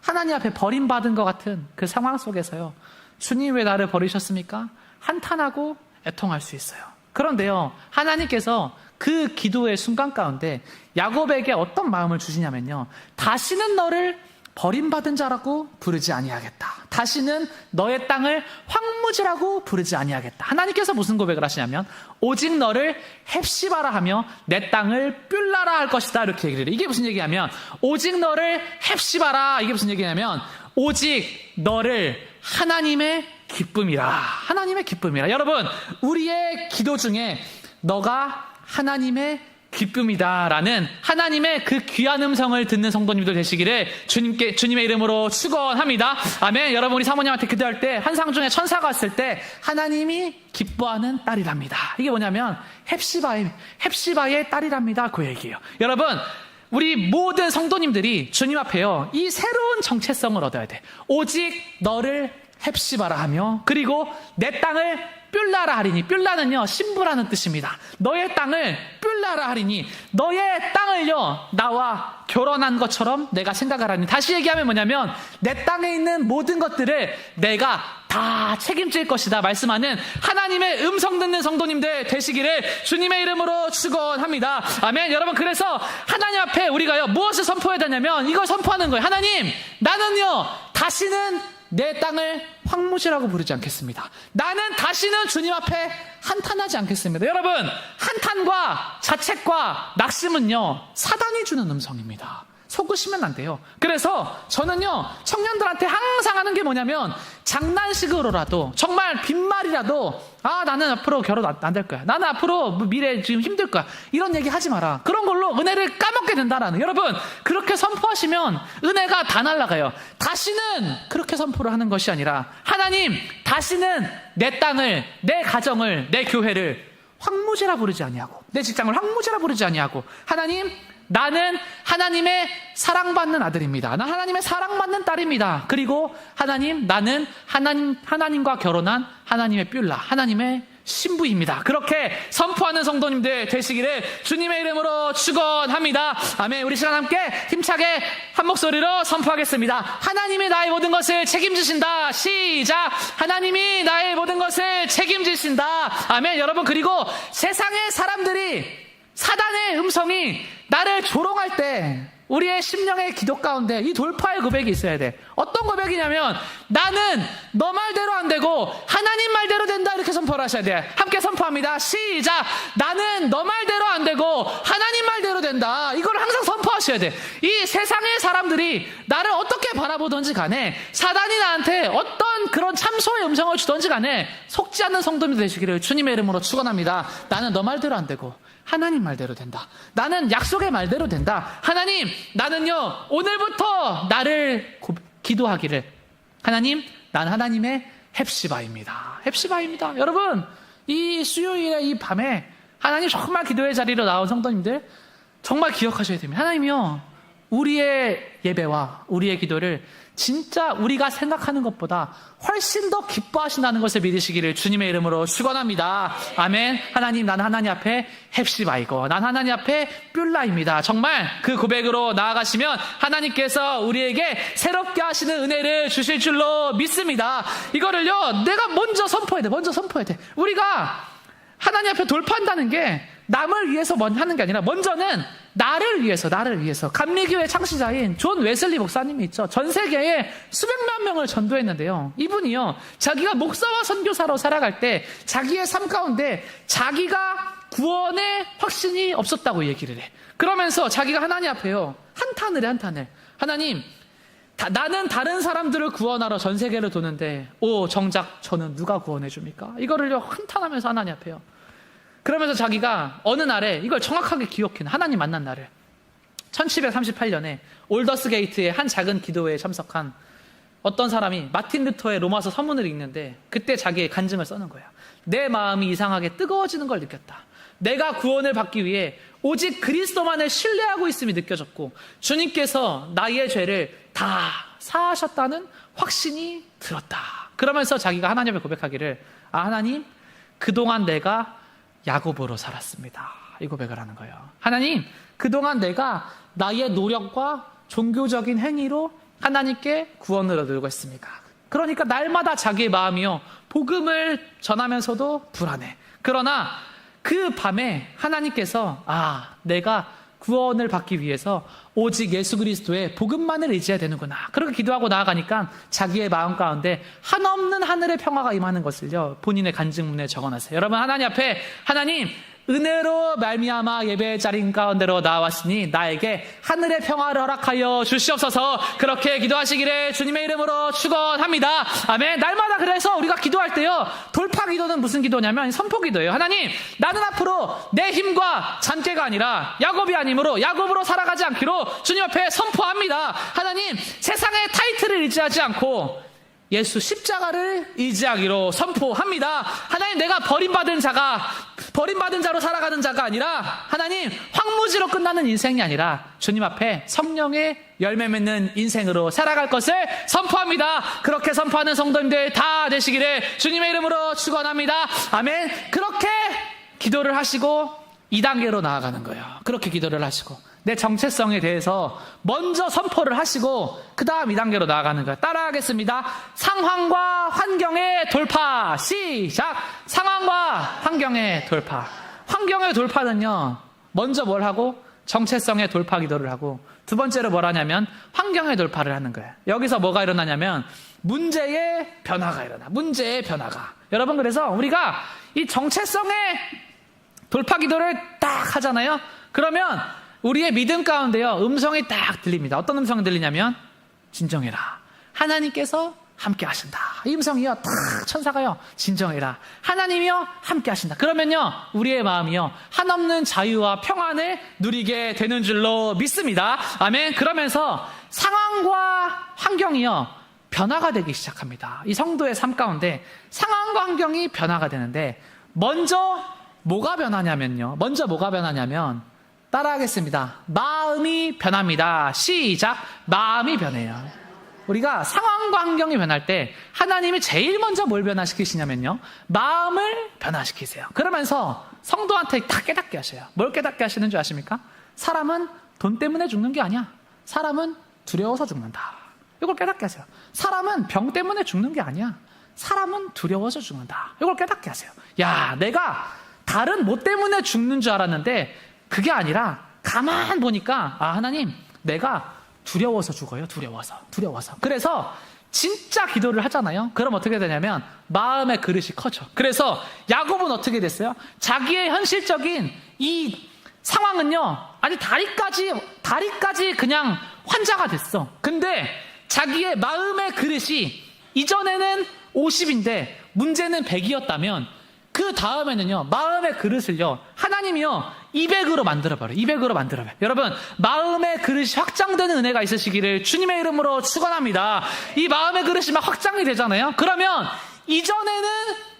하나님 앞에 버림받은 것 같은 그 상황 속에서요, 주님 왜 나를 버리셨습니까? 한탄하고 애통할 수 있어요. 그런데요, 하나님께서 그 기도의 순간 가운데 야곱에게 어떤 마음을 주시냐면요, 다시는 너를 버림받은 자라고 부르지 아니하겠다. 다시는 너의 땅을 황무지라고 부르지 아니하겠다. 하나님께서 무슨 고백을 하시냐면 오직 너를 헵시바라 하며 내 땅을 뷸라라 할 것이다 이렇게 얘기를 해요. 이게 무슨 얘기냐면 오직 너를 헵시바라, 이게 무슨 얘기냐면 오직 너를 하나님의 기쁨이라. 하나님의 기쁨이라. 여러분, 우리의 기도 중에 너가 하나님의 기쁨이다라는 하나님의 그 귀한 음성을 듣는 성도님들 되시기를 주님의 이름으로 축원합니다. 아멘. 여러분, 우리 사모님한테 기도할 때 환상 중에 천사가 왔을 때 하나님이 기뻐하는 딸이랍니다. 이게 뭐냐면 헵시바의 딸이랍니다. 그 얘기예요. 여러분, 우리 모든 성도님들이 주님 앞에요, 이 새로운 정체성을 얻어야 돼. 오직 너를 헵시바라 하며 그리고 내 땅을 뷸라라 하리니, 뷸라는요 신부라는 뜻입니다. 너의 땅을 뷸라라 하리니 너의 땅을요 나와 결혼한 것처럼 내가 생각을 하니. 다시 얘기하면 뭐냐면 내 땅에 있는 모든 것들을 내가 다 책임질 것이다 말씀하는 하나님의 음성 듣는 성도님들 되시기를 주님의 이름으로 축원합니다. 아멘. 여러분, 그래서 하나님 앞에 우리가요 무엇을 선포해야 되냐면 이걸 선포하는 거예요. 하나님, 나는요 다시는 내 땅을 황무지라고 부르지 않겠습니다. 나는 다시는 주님 앞에 한탄하지 않겠습니다. 여러분, 한탄과 자책과 낙심은요, 사단이 주는 음성입니다. 속으시면 안 돼요. 그래서 저는요, 청년들한테 항상 하는 게 뭐냐면, 장난식으로라도, 정말 빈말이라도, 나는 앞으로 결혼 안 될 거야. 나는 앞으로 미래 지금 힘들 거야. 이런 얘기 하지 마라. 그런 걸로 은혜를 까먹게 된다라는. 여러분, 그렇게 선포하시면 은혜가 다 날아가요. 다시는 그렇게 선포를 하는 것이 아니라, 하나님, 다시는 내 땅을, 내 가정을, 내 교회를 황무지라 부르지 아니하고, 내 직장을 황무지라 부르지 아니하고, 하나님, 나는 하나님의 사랑받는 아들입니다. 난 하나님의 사랑받는 딸입니다. 그리고 하나님, 나는 하나님과 결혼한 하나님의 뷸라, 하나님의 신부입니다. 그렇게 선포하는 성도님들 되시기를 주님의 이름으로 축원합니다. 아멘. 우리 시간 함께 힘차게 한 목소리로 선포하겠습니다. 하나님이 나의 모든 것을 책임지신다. 시작. 하나님이 나의 모든 것을 책임지신다. 아멘. 여러분, 그리고 세상의 사람들이, 사단의 음성이 나를 조롱할 때 우리의 심령의 기도 가운데 이 돌파의 고백이 있어야 돼. 어떤 고백이냐면, 나는 너 말대로 안 되고 하나님 말대로 된다. 이렇게 선포를 하셔야 돼. 함께 선포합니다. 시작. 나는 너 말대로 안 되고 하나님 말대로 된다. 이걸 항상 선포하셔야 돼. 이 세상의 사람들이 나를 어떻게 바라보든지 간에, 사단이 나한테 어떤 그런 참소의 음성을 주든지 간에 속지 않는 성도님 되시기를 주님의 이름으로 축원합니다. 나는 너 말대로 안 되고 하나님 말대로 된다. 나는 약속의 말대로 된다. 하나님, 나는요, 오늘부터 나를 기도하기를, 하나님, 난 하나님의 헵시바입니다. 헵시바입니다. 여러분, 이 수요일에 이 밤에 하나님 정말 기도의 자리로 나온 성도님들 정말 기억하셔야 됩니다. 하나님이요, 우리의 예배와 우리의 기도를 진짜 우리가 생각하는 것보다 훨씬 더 기뻐하신다는 것을 믿으시기를 주님의 이름으로 축원합니다. 아멘. 하나님, 난 하나님 앞에 헵시바이고 난 하나님 앞에 뷸라입니다. 정말 그 고백으로 나아가시면 하나님께서 우리에게 새롭게 하시는 은혜를 주실 줄로 믿습니다. 이거를요, 내가 먼저 선포해야 돼. 먼저 선포해야 돼. 우리가 하나님 앞에 돌파한다는 게 남을 위해서 하는 게 아니라 먼저는 나를 위해서. 감리교회 창시자인 존 웨슬리 목사님이 있죠. 전 세계에 수백만 명을 전도했는데요, 이분이요, 자기가 목사와 선교사로 살아갈 때 자기의 삶 가운데 자기가 구원의 확신이 없었다고 얘기를 해. 그러면서 자기가 하나님 앞에요, 한탄을 해. 하나님, 나는 다른 사람들을 구원하러 전 세계를 도는데 정작 저는 누가 구원해 줍니까? 이거를요, 한탄하면서 하나님 앞에요. 그러면서 자기가 어느 날에 이걸 정확하게 기억해. 하나님 만난 날을 1738년에 올더스 게이트의 한 작은 기도회에 참석한 어떤 사람이 마틴 루터의 로마서 서문을 읽는데, 그때 자기의 간증을 써는 거야. 내 마음이 이상하게 뜨거워지는 걸 느꼈다. 내가 구원을 받기 위해 오직 그리스도만을 신뢰하고 있음이 느껴졌고, 주님께서 나의 죄를 다 사하셨다는 확신이 들었다. 그러면서 자기가 하나님 앞에 고백하기를, 하나님, 그동안 내가 야곱으로 살았습니다. 이 고백을 하는 거예요. 하나님, 그동안 내가 나의 노력과 종교적인 행위로 하나님께 구원을 얻으려고 했습니까? 그러니까 날마다 자기의 마음이요, 복음을 전하면서도 불안해. 그러나 그 밤에 하나님께서 내가 구원을 받기 위해서 오직 예수 그리스도의 복음만을 의지해야 되는구나. 그렇게 기도하고 나아가니까 자기의 마음 가운데 한없는 하늘의 평화가 임하는 것을요, 본인의 간증문에 적어놨어요. 여러분, 하나님 앞에, 하나님, 은혜로 말미암아 예배의 자리 가운데로 나왔으니 나에게 하늘의 평화를 허락하여 주시옵소서. 그렇게 기도하시기를 주님의 이름으로 축원합니다. 아멘. 날마다 그래서 우리가 기도할 때요, 돌파 기도는 무슨 기도냐면 선포 기도예요. 하나님, 나는 앞으로 내 힘과 잔꾀가 아니라 야곱이 아니므로 야곱으로 살아가지 않기로 주님 앞에 선포합니다. 하나님, 세상의 타이틀을 의지하지 않고 예수 십자가를 의지하기로 선포합니다. 하나님, 내가 버림받은 자로 살아가는 자가 아니라, 하나님, 황무지로 끝나는 인생이 아니라 주님 앞에 성령의 열매 맺는 인생으로 살아갈 것을 선포합니다. 그렇게 선포하는 성도님들 다 되시기를 주님의 이름으로 축원합니다. 아멘. 그렇게 기도를 하시고 2단계로 나아가는 거예요. 그렇게 기도를 하시고 내 정체성에 대해서 먼저 선포를 하시고 그 다음 2단계로 나아가는 거예요. 따라하겠습니다. 상황과 환경의 돌파. 시작. 상황과 환경의 돌파. 환경의 돌파는요, 먼저 뭘 하고? 정체성의 돌파 기도를 하고, 두 번째로 뭘 하냐면 환경의 돌파를 하는 거예요. 여기서 뭐가 일어나냐면 문제의 변화가 일어나. 문제의 변화가. 여러분, 그래서 우리가 이 정체성의 돌파 기도를 딱 하잖아요. 그러면 우리의 믿음 가운데요, 음성이 딱 들립니다. 어떤 음성이 들리냐면 진정해라, 하나님께서 함께 하신다. 이 음성이요, 딱 천사가요, 진정해라, 하나님이요 함께 하신다. 그러면요, 우리의 마음이요, 한없는 자유와 평안을 누리게 되는 줄로 믿습니다. 아멘. 그러면서 상황과 환경이요, 변화가 되기 시작합니다. 이 성도의 삶 가운데 상황과 환경이 변화가 되는데, 먼저 뭐가 변하냐면요, 따라하겠습니다. 마음이 변합니다. 시작. 마음이 변해요. 우리가 상황과 환경이 변할 때 하나님이 제일 먼저 뭘 변화시키시냐면요, 마음을 변화시키세요. 그러면서 성도한테 다 깨닫게 하셔요. 뭘 깨닫게 하시는 줄 아십니까? 사람은 돈 때문에 죽는 게 아니야. 사람은 두려워서 죽는다. 이걸 깨닫게 하세요. 사람은 병 때문에 죽는 게 아니야. 사람은 두려워서 죽는다. 이걸 깨닫게 하세요. 야, 내가 다른 뭐 때문에 죽는 줄 알았는데 그게 아니라 가만 보니까, 아, 하나님, 내가 두려워서 죽어요. 두려워서. 그래서 진짜 기도를 하잖아요. 그럼 어떻게 되냐면 마음의 그릇이 커져. 그래서 야곱은 어떻게 됐어요? 자기의 현실적인 이 상황은요, 아니 다리까지 그냥 환자가 됐어. 근데 자기의 마음의 그릇이 이전에는 50인데 문제는 100이었다면 그 다음에는요, 마음의 그릇을요, 하나님이요 200으로 만들어버려요. 여러분, 마음의 그릇이 확장되는 은혜가 있으시기를 주님의 이름으로 축원합니다. 이 마음의 그릇이 막 확장이 되잖아요. 그러면 이전에는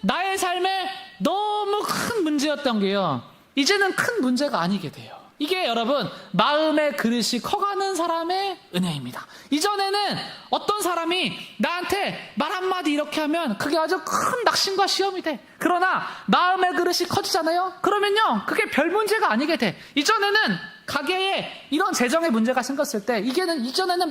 나의 삶에 너무 큰 문제였던 게요, 이제는 큰 문제가 아니게 돼요. 이게 여러분, 마음의 그릇이 커가는 사람의 은혜입니다. 이전에는 어떤 사람이 나한테 말 한마디 이렇게 하면 그게 아주 큰 낙심과 시험이 돼. 그러나 마음의 그릇이 커지잖아요. 그러면요, 그게 별 문제가 아니게 돼. 이전에는 가게에 이런 재정의 문제가 생겼을 때 이전에는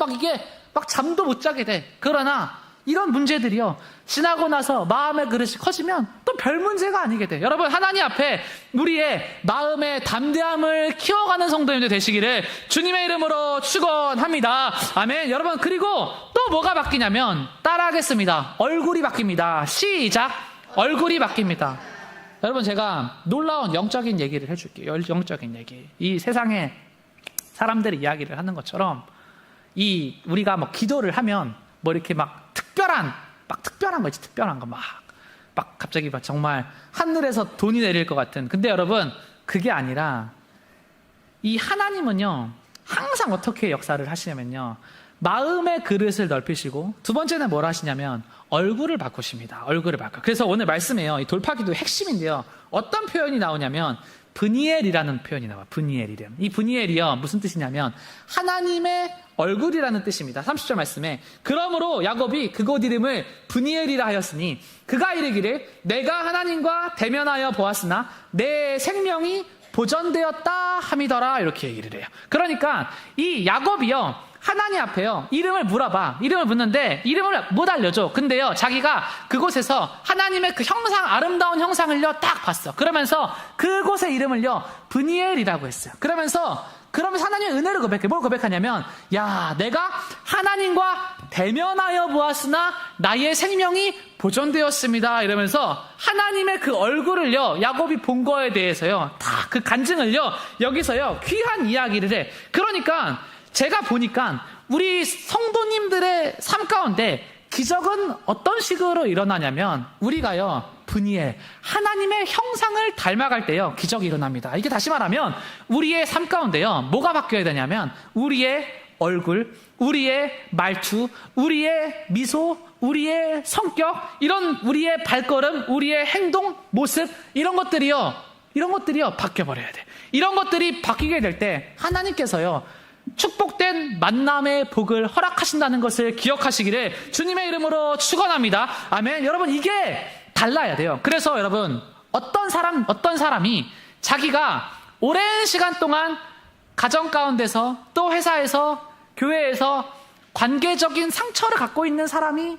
막 잠도 못 자게 돼. 그러나 이런 문제들이요, 지나고 나서 마음의 그릇이 커지면 또 별 문제가 아니게 돼. 여러분, 하나님 앞에 우리의 마음의 담대함을 키워가는 성도님들 되시기를 주님의 이름으로 축원합니다. 아멘. 여러분, 그리고 또 뭐가 바뀌냐면, 따라하겠습니다. 얼굴이 바뀝니다. 시작. 얼굴이 바뀝니다. 여러분, 제가 놀라운 영적인 얘기를 해줄게요. 영적인 얘기. 이 세상에 사람들이 이야기를 하는 것처럼, 우리가 뭐 기도를 하면 뭐 이렇게 특별한 거 갑자기 정말 하늘에서 돈이 내릴 것 같은. 근데 여러분, 그게 아니라 이 하나님은요, 항상 어떻게 역사를 하시냐면요, 마음의 그릇을 넓히시고, 두 번째는 뭘 하시냐면 얼굴을 바꾸십니다. 얼굴을 바꿔. 그래서 오늘 말씀에요, 이 돌파기도의 핵심인데요, 어떤 표현이 나오냐면 브니엘이라는 표현이 나와요. 브니엘 이름. 이 브니엘이요, 무슨 뜻이냐면 하나님의 얼굴이라는 뜻입니다. 30절 말씀에, 그러므로 야곱이 그곳 이름을 브니엘이라 하였으니 그가 이르기를 내가 하나님과 대면하여 보았으나 내 생명이 보존되었다 함이더라, 이렇게 얘기를 해요. 그러니까 이 야곱이요, 하나님 앞에요, 이름을 물어봐. 이름을 묻는데 이름을 못 알려줘. 근데요, 자기가 그곳에서 하나님의 그 형상, 아름다운 형상을요 딱 봤어. 그러면서 그곳의 이름을요 브니엘이라고 했어요. 그러면서 하나님의 은혜를 고백해. 뭘 고백하냐면, 야, 내가 하나님과 대면하여 보았으나 나의 생명이 보존되었습니다. 이러면서 하나님의 그 얼굴을요, 야곱이 본 거에 대해서요, 다 그 간증을요, 여기서요 귀한 이야기를 해. 그러니까 제가 보니까 우리 성도님들의 삶 가운데 기적은 어떤 식으로 일어나냐면, 우리가요 브니엘, 하나님의 형상을 닮아갈 때요 기적이 일어납니다. 이게 다시 말하면 우리의 삶 가운데요 뭐가 바뀌어야 되냐면, 우리의 얼굴, 우리의 말투, 우리의 미소, 우리의 성격, 이런 우리의 발걸음, 우리의 행동, 모습, 이런 것들이요 바뀌어버려야 돼. 이런 것들이 바뀌게 될 때 하나님께서요 축복된 만남의 복을 허락하신다는 것을 기억하시기를 주님의 이름으로 축원합니다. 아멘. 여러분, 이게 달라야 돼요. 그래서 여러분, 어떤 사람이 자기가 오랜 시간 동안 가정 가운데서, 또 회사에서, 교회에서 관계적인 상처를 갖고 있는 사람이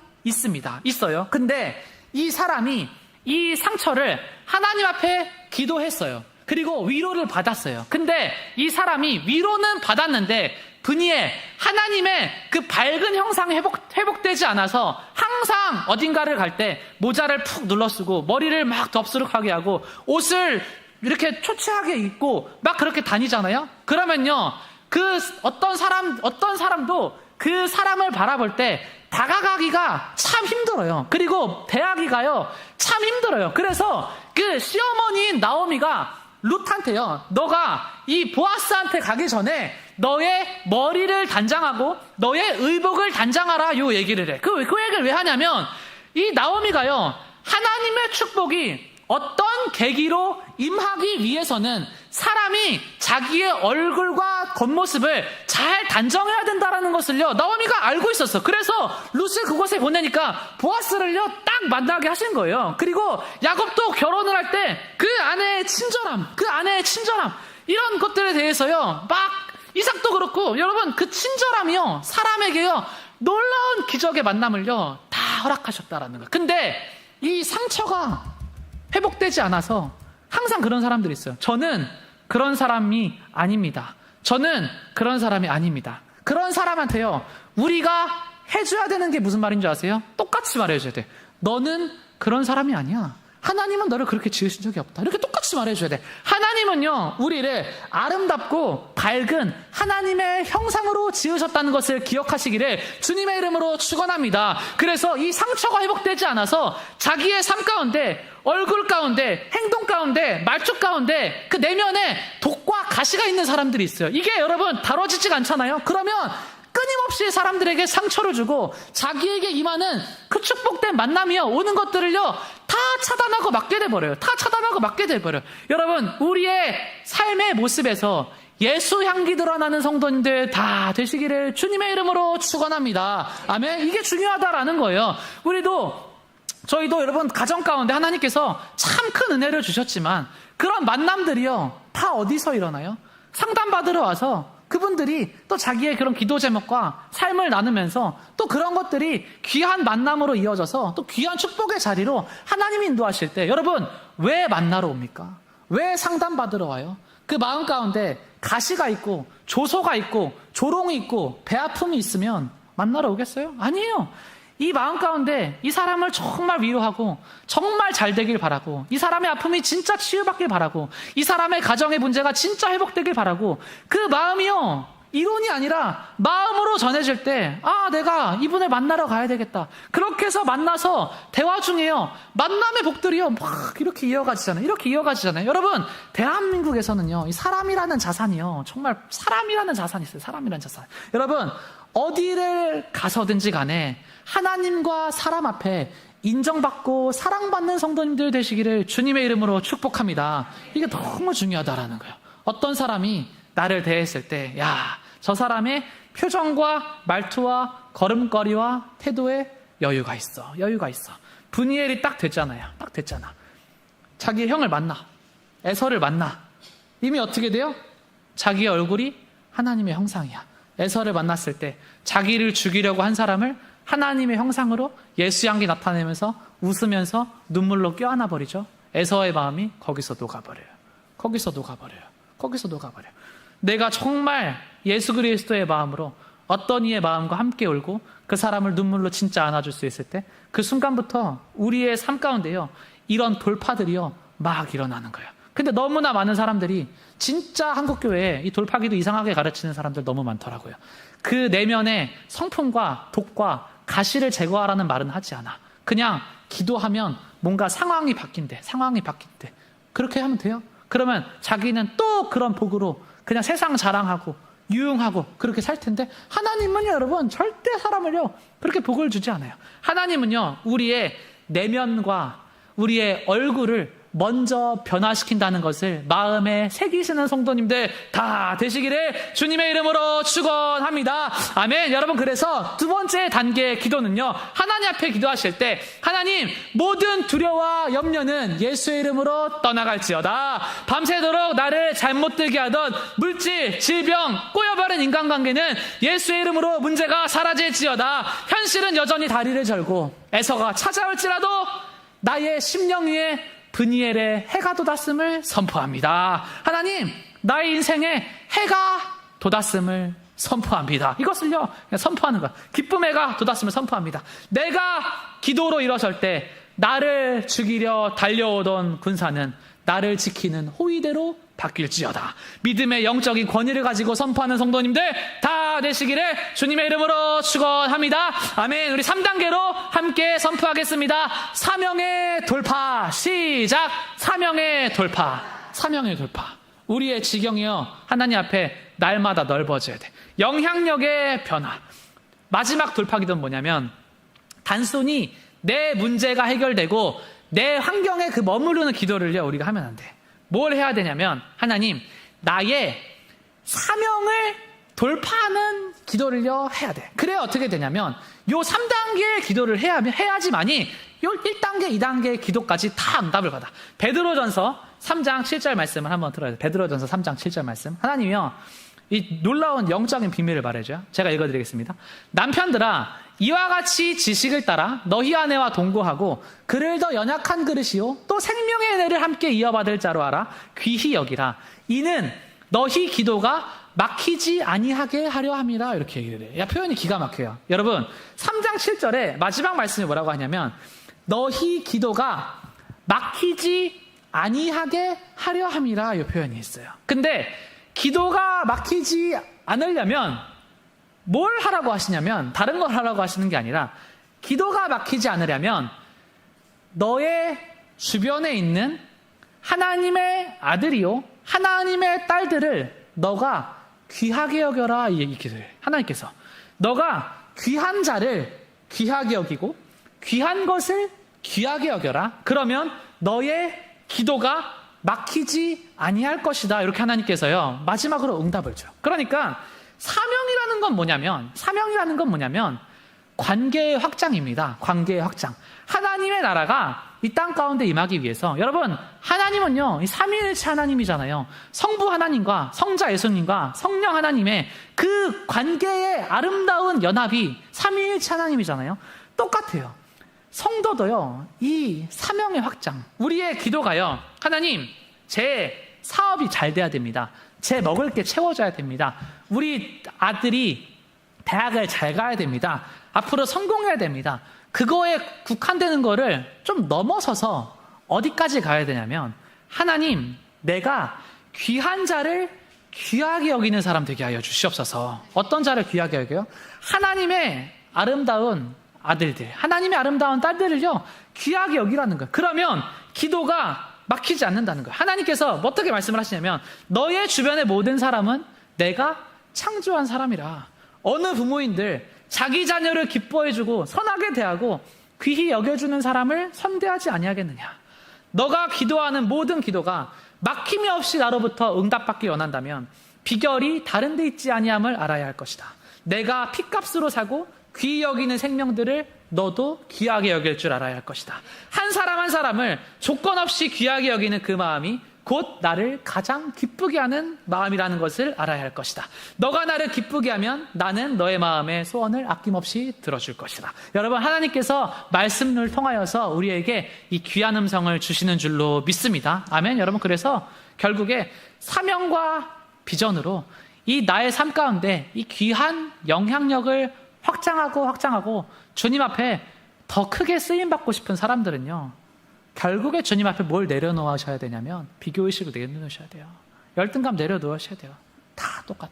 있어요. 근데 이 사람이 이 상처를 하나님 앞에 기도했어요. 그리고 위로를 받았어요. 근데 이 사람이 위로는 받았는데 분이에 하나님의 그 밝은 형상이 회복되지 않아서 항상 어딘가를 갈 때 모자를 푹 눌러 쓰고 머리를 막 덥수룩하게 하고 옷을 이렇게 초췌하게 입고 막 그렇게 다니잖아요. 그러면요, 그 어떤 사람도 그 사람을 바라볼 때 다가가기가 참 힘들어요. 그리고 대하기가요 참 힘들어요. 그래서 그 시어머니인 나오미가 룻한테요, 너가 이 보아스한테 가기 전에 너의 머리를 단장하고 너의 의복을 단장하라, 요 얘기를 해. 그 얘기를 왜 하냐면 이 나오미가요, 하나님의 축복이 어떤 계기로 임하기 위해서는 사람이 자기의 얼굴과 겉모습을 잘 단정해야 된다는 것을요, 나오미가 알고 있었어. 그래서 룻을 그곳에 보내니까 보아스를요 딱 만나게 하신 거예요. 그리고 야곱도 결혼을 할 때 그 아내의 친절함, 이런 것들에 대해서요 막, 이삭도 그렇고, 여러분 그 친절함이요 사람에게요 놀라운 기적의 만남을요 다 허락하셨다라는 거예요. 근데 이 상처가 회복되지 않아서 항상 그런 사람들이 있어요. 저는 그런 사람이 아닙니다. 그런 사람한테요, 우리가 해줘야 되는 게 무슨 말인 줄 아세요? 똑같이 말해줘야 돼. 너는 그런 사람이 아니야. 하나님은 너를 그렇게 지으신 적이 없다. 이렇게 똑같이 말해줘야 돼. 하나님은요, 우리를 아름답고 밝은 하나님의 형상으로 지으셨다는 것을 기억하시기를 주님의 이름으로 축원합니다. 그래서 이 상처가 회복되지 않아서 자기의 삶 가운데, 얼굴 가운데, 행동 가운데, 말투 가운데 그 내면에 독과 가시가 있는 사람들이 있어요. 이게 여러분 다뤄지지가 않잖아요. 그러면 끊임없이 사람들에게 상처를 주고 자기에게 임하는 그 축복된 만남이요, 오는 것들을요 다 차단하고 막게 돼버려요. 여러분, 우리의 삶의 모습에서 예수 향기 드러나는 성도님들 다 되시기를 주님의 이름으로 축원합니다. 아멘. 이게 중요하다라는 거예요. 저희도 여러분 가정 가운데 하나님께서 참 큰 은혜를 주셨지만 그런 만남들이요 다 어디서 일어나요? 상담받으러 와서 그분들이 또 자기의 그런 기도 제목과 삶을 나누면서 또 그런 것들이 귀한 만남으로 이어져서 또 귀한 축복의 자리로 하나님이 인도하실 때, 여러분 왜 만나러 옵니까? 왜 상담받으러 와요? 그 마음 가운데 가시가 있고 조소가 있고 조롱이 있고 배 아픔이 있으면 만나러 오겠어요? 아니에요. 이 마음 가운데 이 사람을 정말 위로하고 정말 잘 되길 바라고, 이 사람의 아픔이 진짜 치유받길 바라고, 이 사람의 가정의 문제가 진짜 회복되길 바라고, 그 마음이요 이론이 아니라 마음으로 전해질 때, 내가 이분을 만나러 가야 되겠다. 그렇게 해서 만나서 대화 중에요 만남의 복들이요 막 이렇게 이어가지잖아요. 여러분, 대한민국에서는요 이 사람이라는 자산이요, 정말 사람이라는 자산이 있어요. 사람이라는 자산. 여러분, 어디를 가서든지 간에 하나님과 사람 앞에 인정받고 사랑받는 성도님들 되시기를 주님의 이름으로 축복합니다. 이게 너무 중요하다라는 거예요. 어떤 사람이 나를 대했을 때, 저 사람의 표정과 말투와 걸음걸이와 태도에 여유가 있어. 분이엘이 딱 됐잖아. 자기 형을 만나, 에서를 만나. 이미 어떻게 돼요? 자기의 얼굴이 하나님의 형상이야. 에서를 만났을 때 자기를 죽이려고 한 사람을 하나님의 형상으로 예수 향기 나타내면서 웃으면서 눈물로 껴안아 버리죠. 에서의 마음이 거기서 녹아버려요. 내가 정말 예수 그리스도의 마음으로 어떤 이의 마음과 함께 울고 그 사람을 눈물로 진짜 안아줄 수 있을 때, 그 순간부터 우리의 삶 가운데요 이런 돌파들이요 막 일어나는 거예요. 근데 너무나 많은 사람들이 진짜 한국교회에 이 돌파기도 이상하게 가르치는 사람들 너무 많더라고요. 그 내면의 성품과 독과 가시를 제거하라는 말은 하지 않아. 그냥 기도하면 뭔가 상황이 바뀐대. 그렇게 하면 돼요. 그러면 자기는 또 그런 복으로 그냥 세상 자랑하고 유흥하고 그렇게 살 텐데, 하나님은요 여러분 절대 사람을요 그렇게 복을 주지 않아요. 하나님은요 우리의 내면과 우리의 얼굴을 먼저 변화시킨다는 것을 마음에 새기시는 성도님들 다 되시기를 주님의 이름으로 축원합니다. 아멘. 여러분, 그래서 두 번째 단계의 기도는요, 하나님 앞에 기도하실 때, 하나님, 모든 두려움과 염려는 예수의 이름으로 떠나갈지어다. 밤새도록 나를 잘못 들게 하던 물질, 질병, 꼬여버린 인간관계는 예수의 이름으로 문제가 사라질지어다. 현실은 여전히 다리를 절고 에서가 찾아올지라도 나의 심령 위에 브니엘의 해가 돋았음을 선포합니다. 하나님, 나의 인생에 해가 돋았음을 선포합니다. 이것을요, 그냥 선포하는 것. 기쁨의 해가 돋았음을 선포합니다. 내가 기도로 일어설 때 나를 죽이려 달려오던 군사는 나를 지키는 호위대로 바뀔지어다. 믿음의 영적인 권위를 가지고 선포하는 성도님들 다 되시기를 주님의 이름으로 축원합니다. 아멘. 우리 3단계로 함께 선포하겠습니다. 사명의 돌파. 시작. 사명의 돌파. 사명의 돌파. 우리의 지경이요, 하나님 앞에 날마다 넓어져야 돼. 영향력의 변화. 마지막 돌파 기도는 뭐냐면, 단순히 내 문제가 해결되고 내 환경에 그 머무르는 기도를요, 우리가 하면 안 돼. 뭘 해야 되냐면, 하나님, 나의 사명을 돌파하는 기도를요, 해야 돼. 그래야 어떻게 되냐면, 요 3단계의 기도를 해야지만이 요 1단계, 2단계의 기도까지 다 응답을 받아. 베드로전서 3장 7절 말씀을 한번 들어야 돼. 베드로전서 3장 7절 말씀. 하나님이요, 이 놀라운 영적인 비밀을 말해줘요. 제가 읽어드리겠습니다. 남편들아, 이와 같이 지식을 따라 너희 아내와 동거하고 그를 더 연약한 그릇이요 또 생명의 은혜를 함께 이어받을 자로 알아 귀히 여기라. 이는 너희 기도가 막히지 아니하게 하려 함이라. 이렇게 얘기를 해요. 야, 표현이 기가 막혀요. 여러분, 3장 7절에 마지막 말씀이 뭐라고 하냐면, 너희 기도가 막히지 아니하게 하려 함이라, 이 표현이 있어요. 근데 기도가 막히지 않으려면 뭘 하라고 하시냐면, 다른 걸 하라고 하시는 게 아니라, 기도가 막히지 않으려면 너의 주변에 있는 하나님의 아들이요 하나님의 딸들을 너가 귀하게 여겨라, 이 얘기를 하나님께서. 너가 귀한 자를 귀하게 여기고 귀한 것을 귀하게 여겨라. 그러면 너의 기도가 막히지 아니할 것이다. 이렇게 하나님께서요, 마지막으로 응답을 줘요. 그러니까 사명이라는 건 뭐냐면 관계의 확장입니다. 관계의 확장. 하나님의 나라가 이 땅 가운데 임하기 위해서, 여러분, 하나님은요, 이 삼위일체 하나님이잖아요. 성부 하나님과 성자 예수님과 성령 하나님의 그 관계의 아름다운 연합이 삼위일체 하나님이잖아요. 똑같아요. 성도도요, 이 사명의 확장, 우리의 기도가요, 하나님, 제 사업이 잘 돼야 됩니다. 제 먹을 게 채워져야 됩니다. 우리 아들이 대학을 잘 가야 됩니다. 앞으로 성공해야 됩니다. 그거에 국한되는 거를 좀 넘어서서 어디까지 가야 되냐면, 하나님, 내가 귀한 자를 귀하게 여기는 사람 되게 하여 주시옵소서. 어떤 자를 귀하게 여겨요? 하나님의 아름다운 아들들, 하나님의 아름다운 딸들을요, 귀하게 여기라는 거예요. 그러면 기도가 막히지 않는다는 거예요. 하나님께서 어떻게 말씀을 하시냐면, 너의 주변의 모든 사람은 내가 창조한 사람이라. 어느 부모인들 자기 자녀를 기뻐해주고 선하게 대하고 귀히 여겨주는 사람을 선대하지 아니하겠느냐. 너가 기도하는 모든 기도가 막힘이 없이 나로부터 응답받기 원한다면 비결이 다른 데 있지 아니함을 알아야 할 것이다. 내가 핏값으로 사고 귀히 여기는 생명들을 너도 귀하게 여길 줄 알아야 할 것이다. 한 사람 한 사람을 조건 없이 귀하게 여기는 그 마음이 곧 나를 가장 기쁘게 하는 마음이라는 것을 알아야 할 것이다. 너가 나를 기쁘게 하면 나는 너의 마음의 소원을 아낌없이 들어줄 것이다. 여러분, 하나님께서 말씀을 통하여서 우리에게 이 귀한 음성을 주시는 줄로 믿습니다. 아멘. 여러분, 그래서 결국에 사명과 비전으로 이 나의 삶 가운데 이 귀한 영향력을 확장하고 주님 앞에 더 크게 쓰임받고 싶은 사람들은요, 결국에 주님 앞에 뭘 내려놓으셔야 되냐면 비교의식을 내려놓으셔야 돼요. 열등감 내려놓으셔야 돼요. 다 똑같아.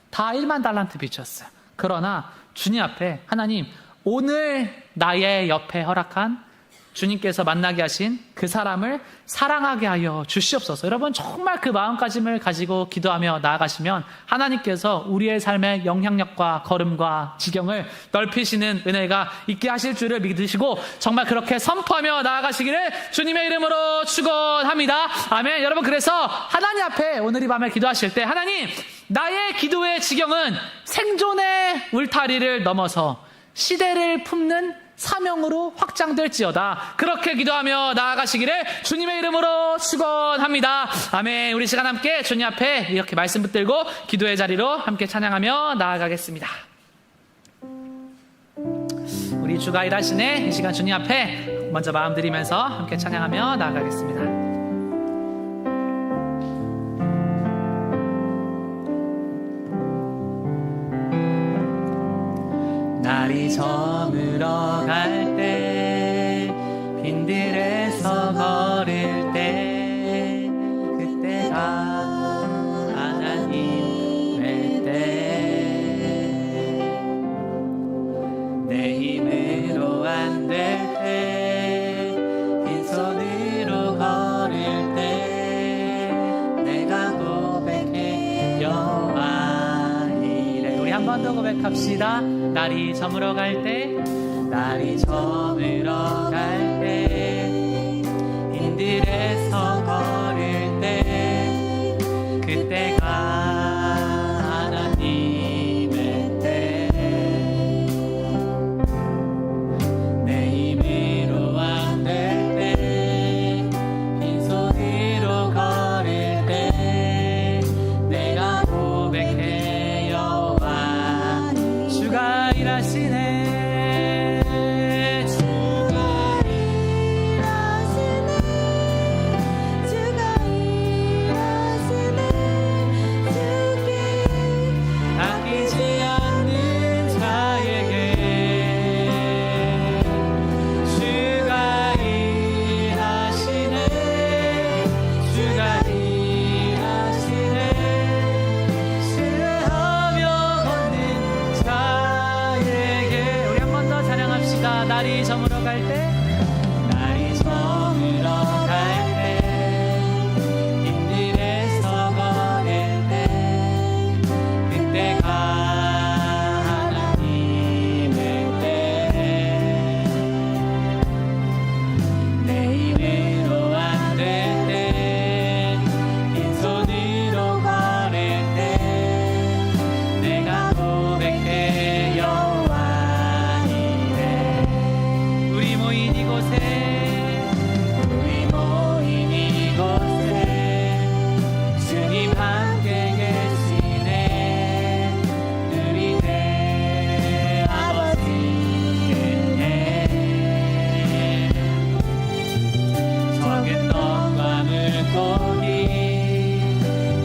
다 1만 달란트 빚졌어요. 그러나 주님 앞에, 하나님, 오늘 나의 옆에 허락한 주님께서 만나게 하신 그 사람을 사랑하게 하여 주시옵소서. 여러분, 정말 그 마음가짐을 가지고 기도하며 나아가시면 하나님께서 우리의 삶의 영향력과 걸음과 지경을 넓히시는 은혜가 있게 하실 줄을 믿으시고 정말 그렇게 선포하며 나아가시기를 주님의 이름으로 축원합니다. 아멘. 여러분, 그래서 하나님 앞에 오늘 이 밤에 기도하실 때, 하나님, 나의 기도의 지경은 생존의 울타리를 넘어서 시대를 품는 사명으로 확장될지어다. 그렇게 기도하며 나아가시기를 주님의 이름으로 축원합니다. 아멘. 우리 시간 함께 주님 앞에 이렇게 말씀 붙들고 기도의 자리로 함께 찬양하며 나아가겠습니다. 우리 주가 일하시네 이 시간 주님 앞에 먼저 마음 드리면서 함께 찬양하며 나아가겠습니다. 날이 저물어 갈 때 빈들에서 걸을 때 그때가 하나님의 때 내 힘으로 안 될 때 빈손으로 걸을 때 내가 고백해 여호와 이래. 우리 한 번 더 고백합시다. 날이 저물어 갈 때, 날이 저물어 갈 때, 빈들에서 걸을 때, 그때가 하나님의 때. 내 힘으로 안 될 때, 빈손으로 걸을 때, 내가 고백해 여호와 주가 일하시네. 주가 일하시네. 주가 일하시네. 주께 아끼지 않는 자에게 주가 일하시네. 주가 일하시네. 신뢰하며 걷는 자에게. 우리 한 번 더 찬양합시다. 날이 저물어 갈 때, 날이 저물어 갈 때, 빈들에서 걸을 때, 그때가 하나님의 때. 내 힘으로 안 될 때, 빈손으로 걸을 때, 내가 고백해 여호와 이래. 우리 모인 이곳에, 우리 모인 이곳에 주님 함께 계시네. 누리네 아버지의 적은 떡과 물고기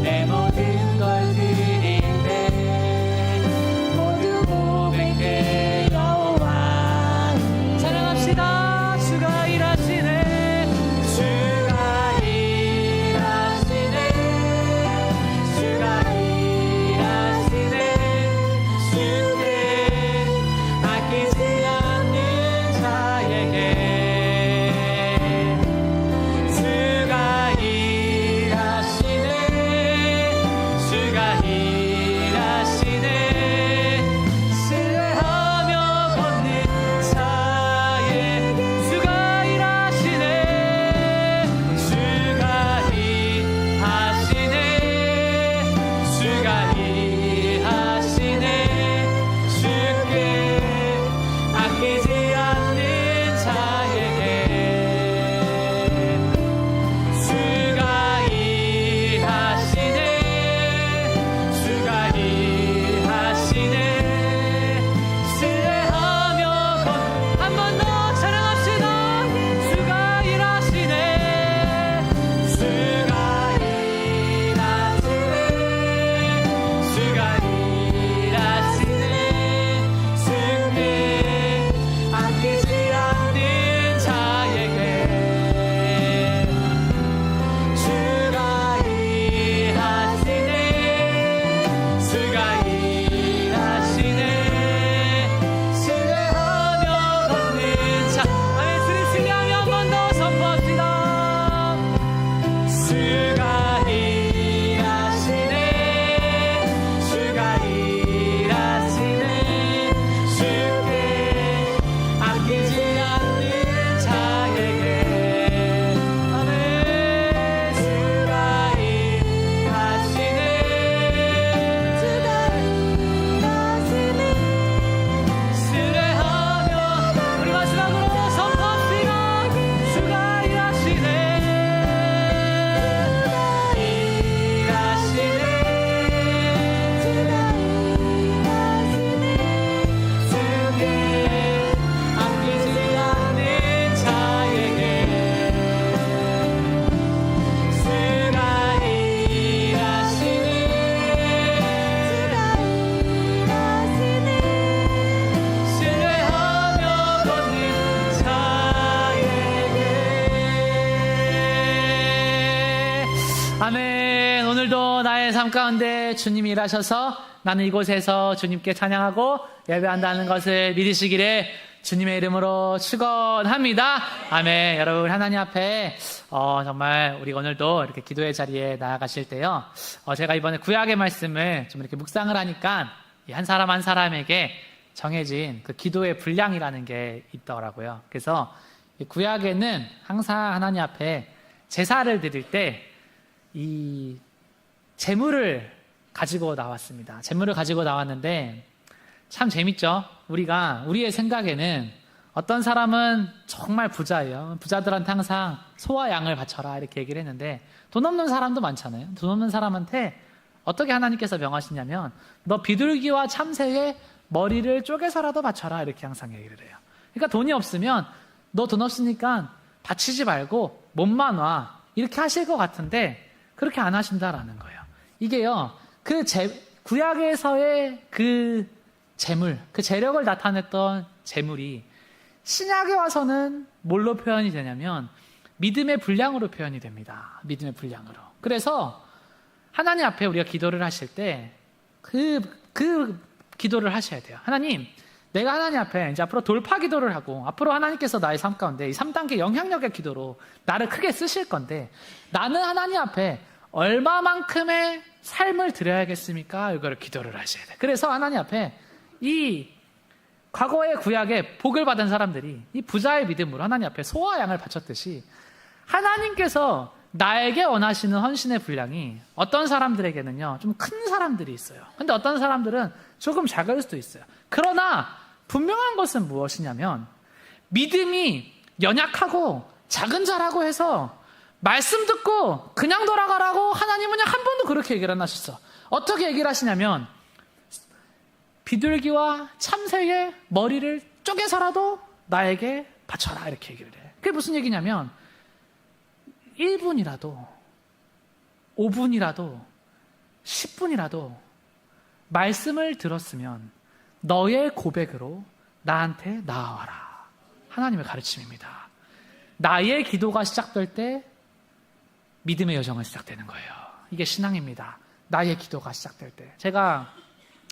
내 모든 걸 드릴 때 모두 고백해 여호와. 찬양합시다. 주가 일하시네. 주가 일하시네. 주가 일하시네. 주께 아끼지 않는 자에게 주가 일하시네. 주가 일하시네. 신뢰하며 걷는 자에게 주가 일하시네. 주가 일하시네. 주가 일하시네. 주께 아끼지 않는 자에게 주가 일하시네. 주가 가운데 주님이 일하셔서 나는 이곳에서 주님께 찬양하고 예배한다는 것을 믿으시기를 주님의 이름으로 축원합니다. 아멘. 여러분, 하나님 앞에 정말 우리 오늘도 이렇게 기도의 자리에 나아가실 때요, 제가 이번에 구약의 말씀을 좀 이렇게 묵상을 하니까 한 사람 한 사람에게 정해진 그 기도의 분량이라는 게 있더라고요. 그래서 구약에는 항상 하나님 앞에 제사를 드릴 때 이 제물을 가지고 나왔습니다. 제물을 가지고 나왔는데 참 재밌죠? 우리의 생각에는 어떤 사람은 정말 부자예요. 부자들한테 항상 소와 양을 바쳐라 이렇게 얘기를 했는데, 돈 없는 사람도 많잖아요. 돈 없는 사람한테 어떻게 하나님께서 명하시냐면 너 비둘기와 참새의 머리를 쪼개서라도 바쳐라 이렇게 항상 얘기를 해요. 그러니까 돈이 없으면 너 돈 없으니까 바치지 말고 몸만 와 이렇게 하실 것 같은데 그렇게 안 하신다라는 거예요. 이게요, 구약에서의 그 재물, 그 재력을 나타냈던 재물이 신약에 와서는 뭘로 표현이 되냐면 믿음의 분량으로 표현이 됩니다. 믿음의 분량으로. 그래서 하나님 앞에 우리가 기도를 하실 때 그 기도를 하셔야 돼요. 하나님, 내가 하나님 앞에 이제 앞으로 돌파 기도를 하고 앞으로 하나님께서 나의 삶 가운데 이 3단계 영향력의 기도로 나를 크게 쓰실 건데 나는 하나님 앞에 얼마만큼의 삶을 드려야겠습니까? 이거를 기도를 하셔야 돼요. 그래서 하나님 앞에 이 과거의 구약에 복을 받은 사람들이 이 부자의 믿음으로 하나님 앞에 소와 양을 바쳤듯이 하나님께서 나에게 원하시는 헌신의 분량이 어떤 사람들에게는요 좀 큰 사람들이 있어요. 근데 어떤 사람들은 조금 작을 수도 있어요. 그러나 분명한 것은 무엇이냐면 믿음이 연약하고 작은 자라고 해서 말씀 듣고 그냥 돌아가라고 하나님은 한 번도 그렇게 얘기를 안 하셨어. 어떻게 얘기를 하시냐면 비둘기와 참새의 머리를 쪼개서라도 나에게 바쳐라 이렇게 얘기를 해. 그게 무슨 얘기냐면 1분이라도 5분이라도 10분이라도 말씀을 들었으면 너의 고백으로 나한테 나아와라. 하나님의 가르침입니다. 나의 기도가 시작될 때 믿음의 여정은 시작되는 거예요. 이게 신앙입니다. 나의 기도가 시작될 때. 제가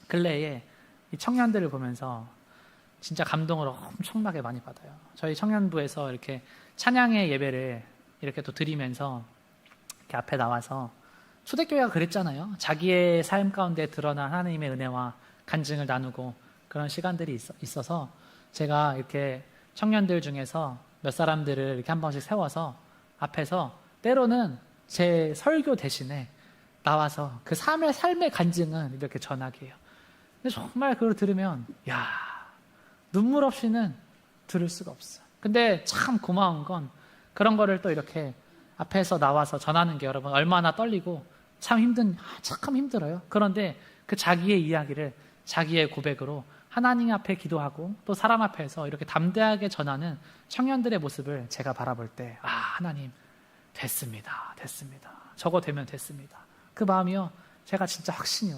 근래에 이 청년들을 보면서 진짜 감동을 엄청나게 많이 받아요. 저희 청년부에서 이렇게 찬양의 예배를 이렇게 또 드리면서 이렇게 앞에 나와서 초대교회가 그랬잖아요. 자기의 삶 가운데 드러난 하나님의 은혜와 간증을 나누고 그런 시간들이 있어서 제가 이렇게 청년들 중에서 몇 사람들을 이렇게 한 번씩 세워서 앞에서 때로는 제 설교 대신에 나와서 그 삶의 간증은 이렇게 전하게 해요. 근데 정말 그걸 들으면 눈물 없이는 들을 수가 없어요. 근데 참 고마운 건 그런 거를 또 이렇게 앞에서 나와서 전하는 게 여러분 얼마나 떨리고 참 힘들어요. 그런데 그 자기의 이야기를 자기의 고백으로 하나님 앞에 기도하고 또 사람 앞에서 이렇게 담대하게 전하는 청년들의 모습을 제가 바라볼 때 하나님 됐습니다. 저거 되면 됐습니다. 그 마음이요 제가 진짜 확신이.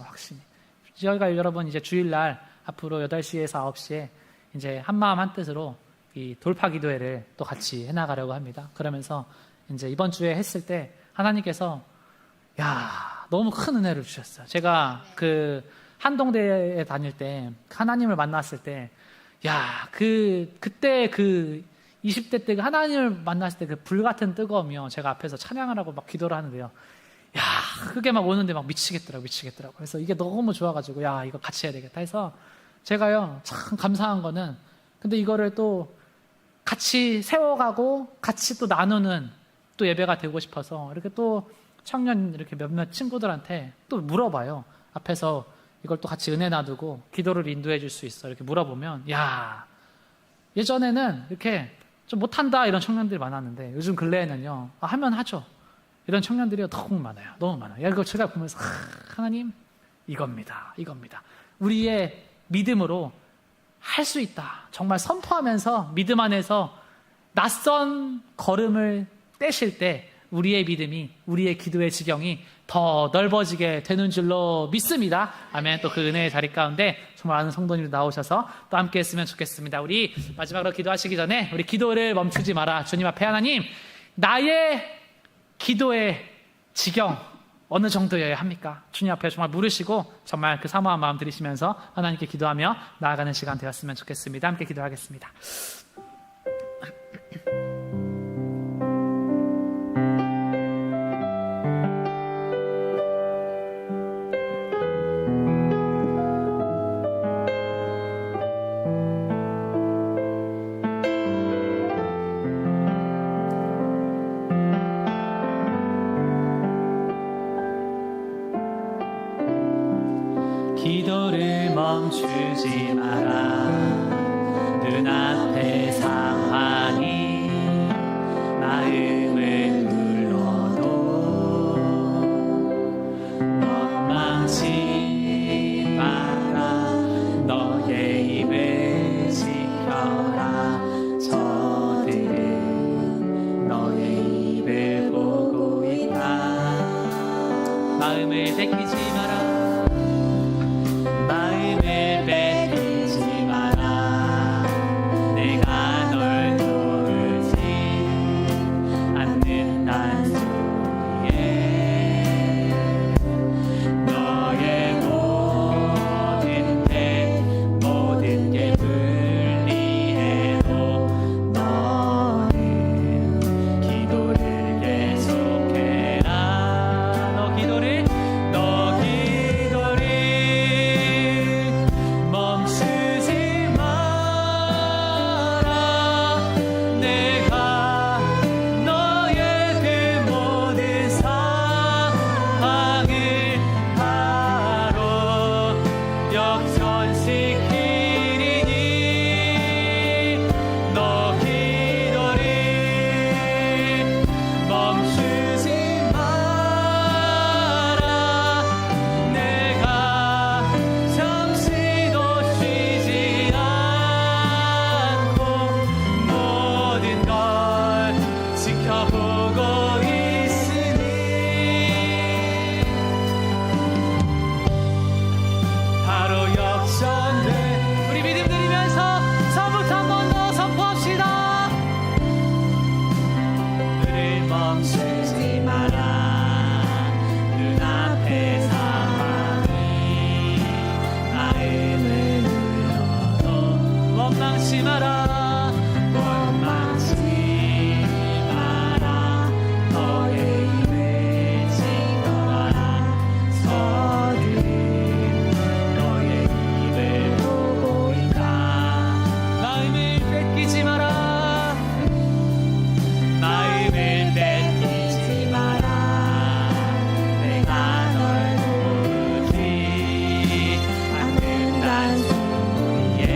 저희가 여러분 이제 주일날 앞으로 8시에서 9시에 이제 한마음 한뜻으로 이 돌파 기도회를 또 같이 해나가려고 합니다. 그러면서 이제 이번 주에 했을 때 하나님께서 너무 큰 은혜를 주셨어요. 제가 그 한동대에 다닐 때 하나님을 만났을 때 그때 그 20대 때 그 하나님을 만났을 때 그 불같은 뜨거움이요 제가 앞에서 찬양을 하고 막 기도를 하는데요 그게 막 오는데 막 미치겠더라고요. 그래서 이게 너무 좋아가지고 이거 같이 해야 되겠다 해서 제가요 참 감사한 거는 근데 이거를 또 같이 세워가고 같이 또 나누는 또 예배가 되고 싶어서 이렇게 또 청년 이렇게 몇몇 친구들한테 또 물어봐요. 앞에서 이걸 또 같이 은혜 나누고 기도를 인도해 줄 수 있어 이렇게 물어보면 예전에는 이렇게 좀 못한다 이런 청년들이 많았는데 요즘 근래에는요 하면 하죠. 이런 청년들이 너무 많아요. 이거 제가 보면서 하나님 이겁니다. 우리의 믿음으로 할 수 있다. 정말 선포하면서 믿음 안에서 낯선 걸음을 떼실 때 우리의 믿음이 우리의 기도의 지경이 더 넓어지게 되는 줄로 믿습니다. 아멘. 또 그 은혜의 자리 가운데 정말 많은 성도님들 나오셔서 또 함께 했으면 좋겠습니다. 우리 마지막으로 기도하시기 전에 우리 기도를 멈추지 마라. 주님 앞에 하나님 나의 기도의 지경 어느 정도여야 합니까? 주님 앞에 정말 물으시고 정말 그 사모한 마음 들이시면서 하나님께 기도하며 나아가는 시간 되었으면 좋겠습니다. 함께 기도하겠습니다. 기도를 멈추지 마라. 눈앞의 상황이 마음을 눌러도 원망치 마라. 너의 입을 지켜라. 저들은 너의 입을 보고 있다. 마음을 뺏기지 마라. 마음을 뺏기지 마라. 내가 널 도우지 않는단 소리에 너의 모든 게 불리해도 너는 기도를 계속해라. 너 기도를 멈추지 마라. 내가 너의 그 모든 상황을 바로 역전시키리니 너 기도를 멈추지 마라. 내가 잠시도 쉬지 않고 모든 걸 지켜보고 있으니 바로 역전돼. 우리 믿음 드리면서 서부터 한 번 더 선포합시다. 눈을 멈추지 마라. 눈앞의 상황이 마음을 눌러도 원망치 마라. 원망치 마라. 너의 입을 지켜라. 저들은 너의 입을 보고 있다. 마음을 뺏기지 마라. 마음을 뺏기지 마라. 내가 널 도우지 않는단 소리에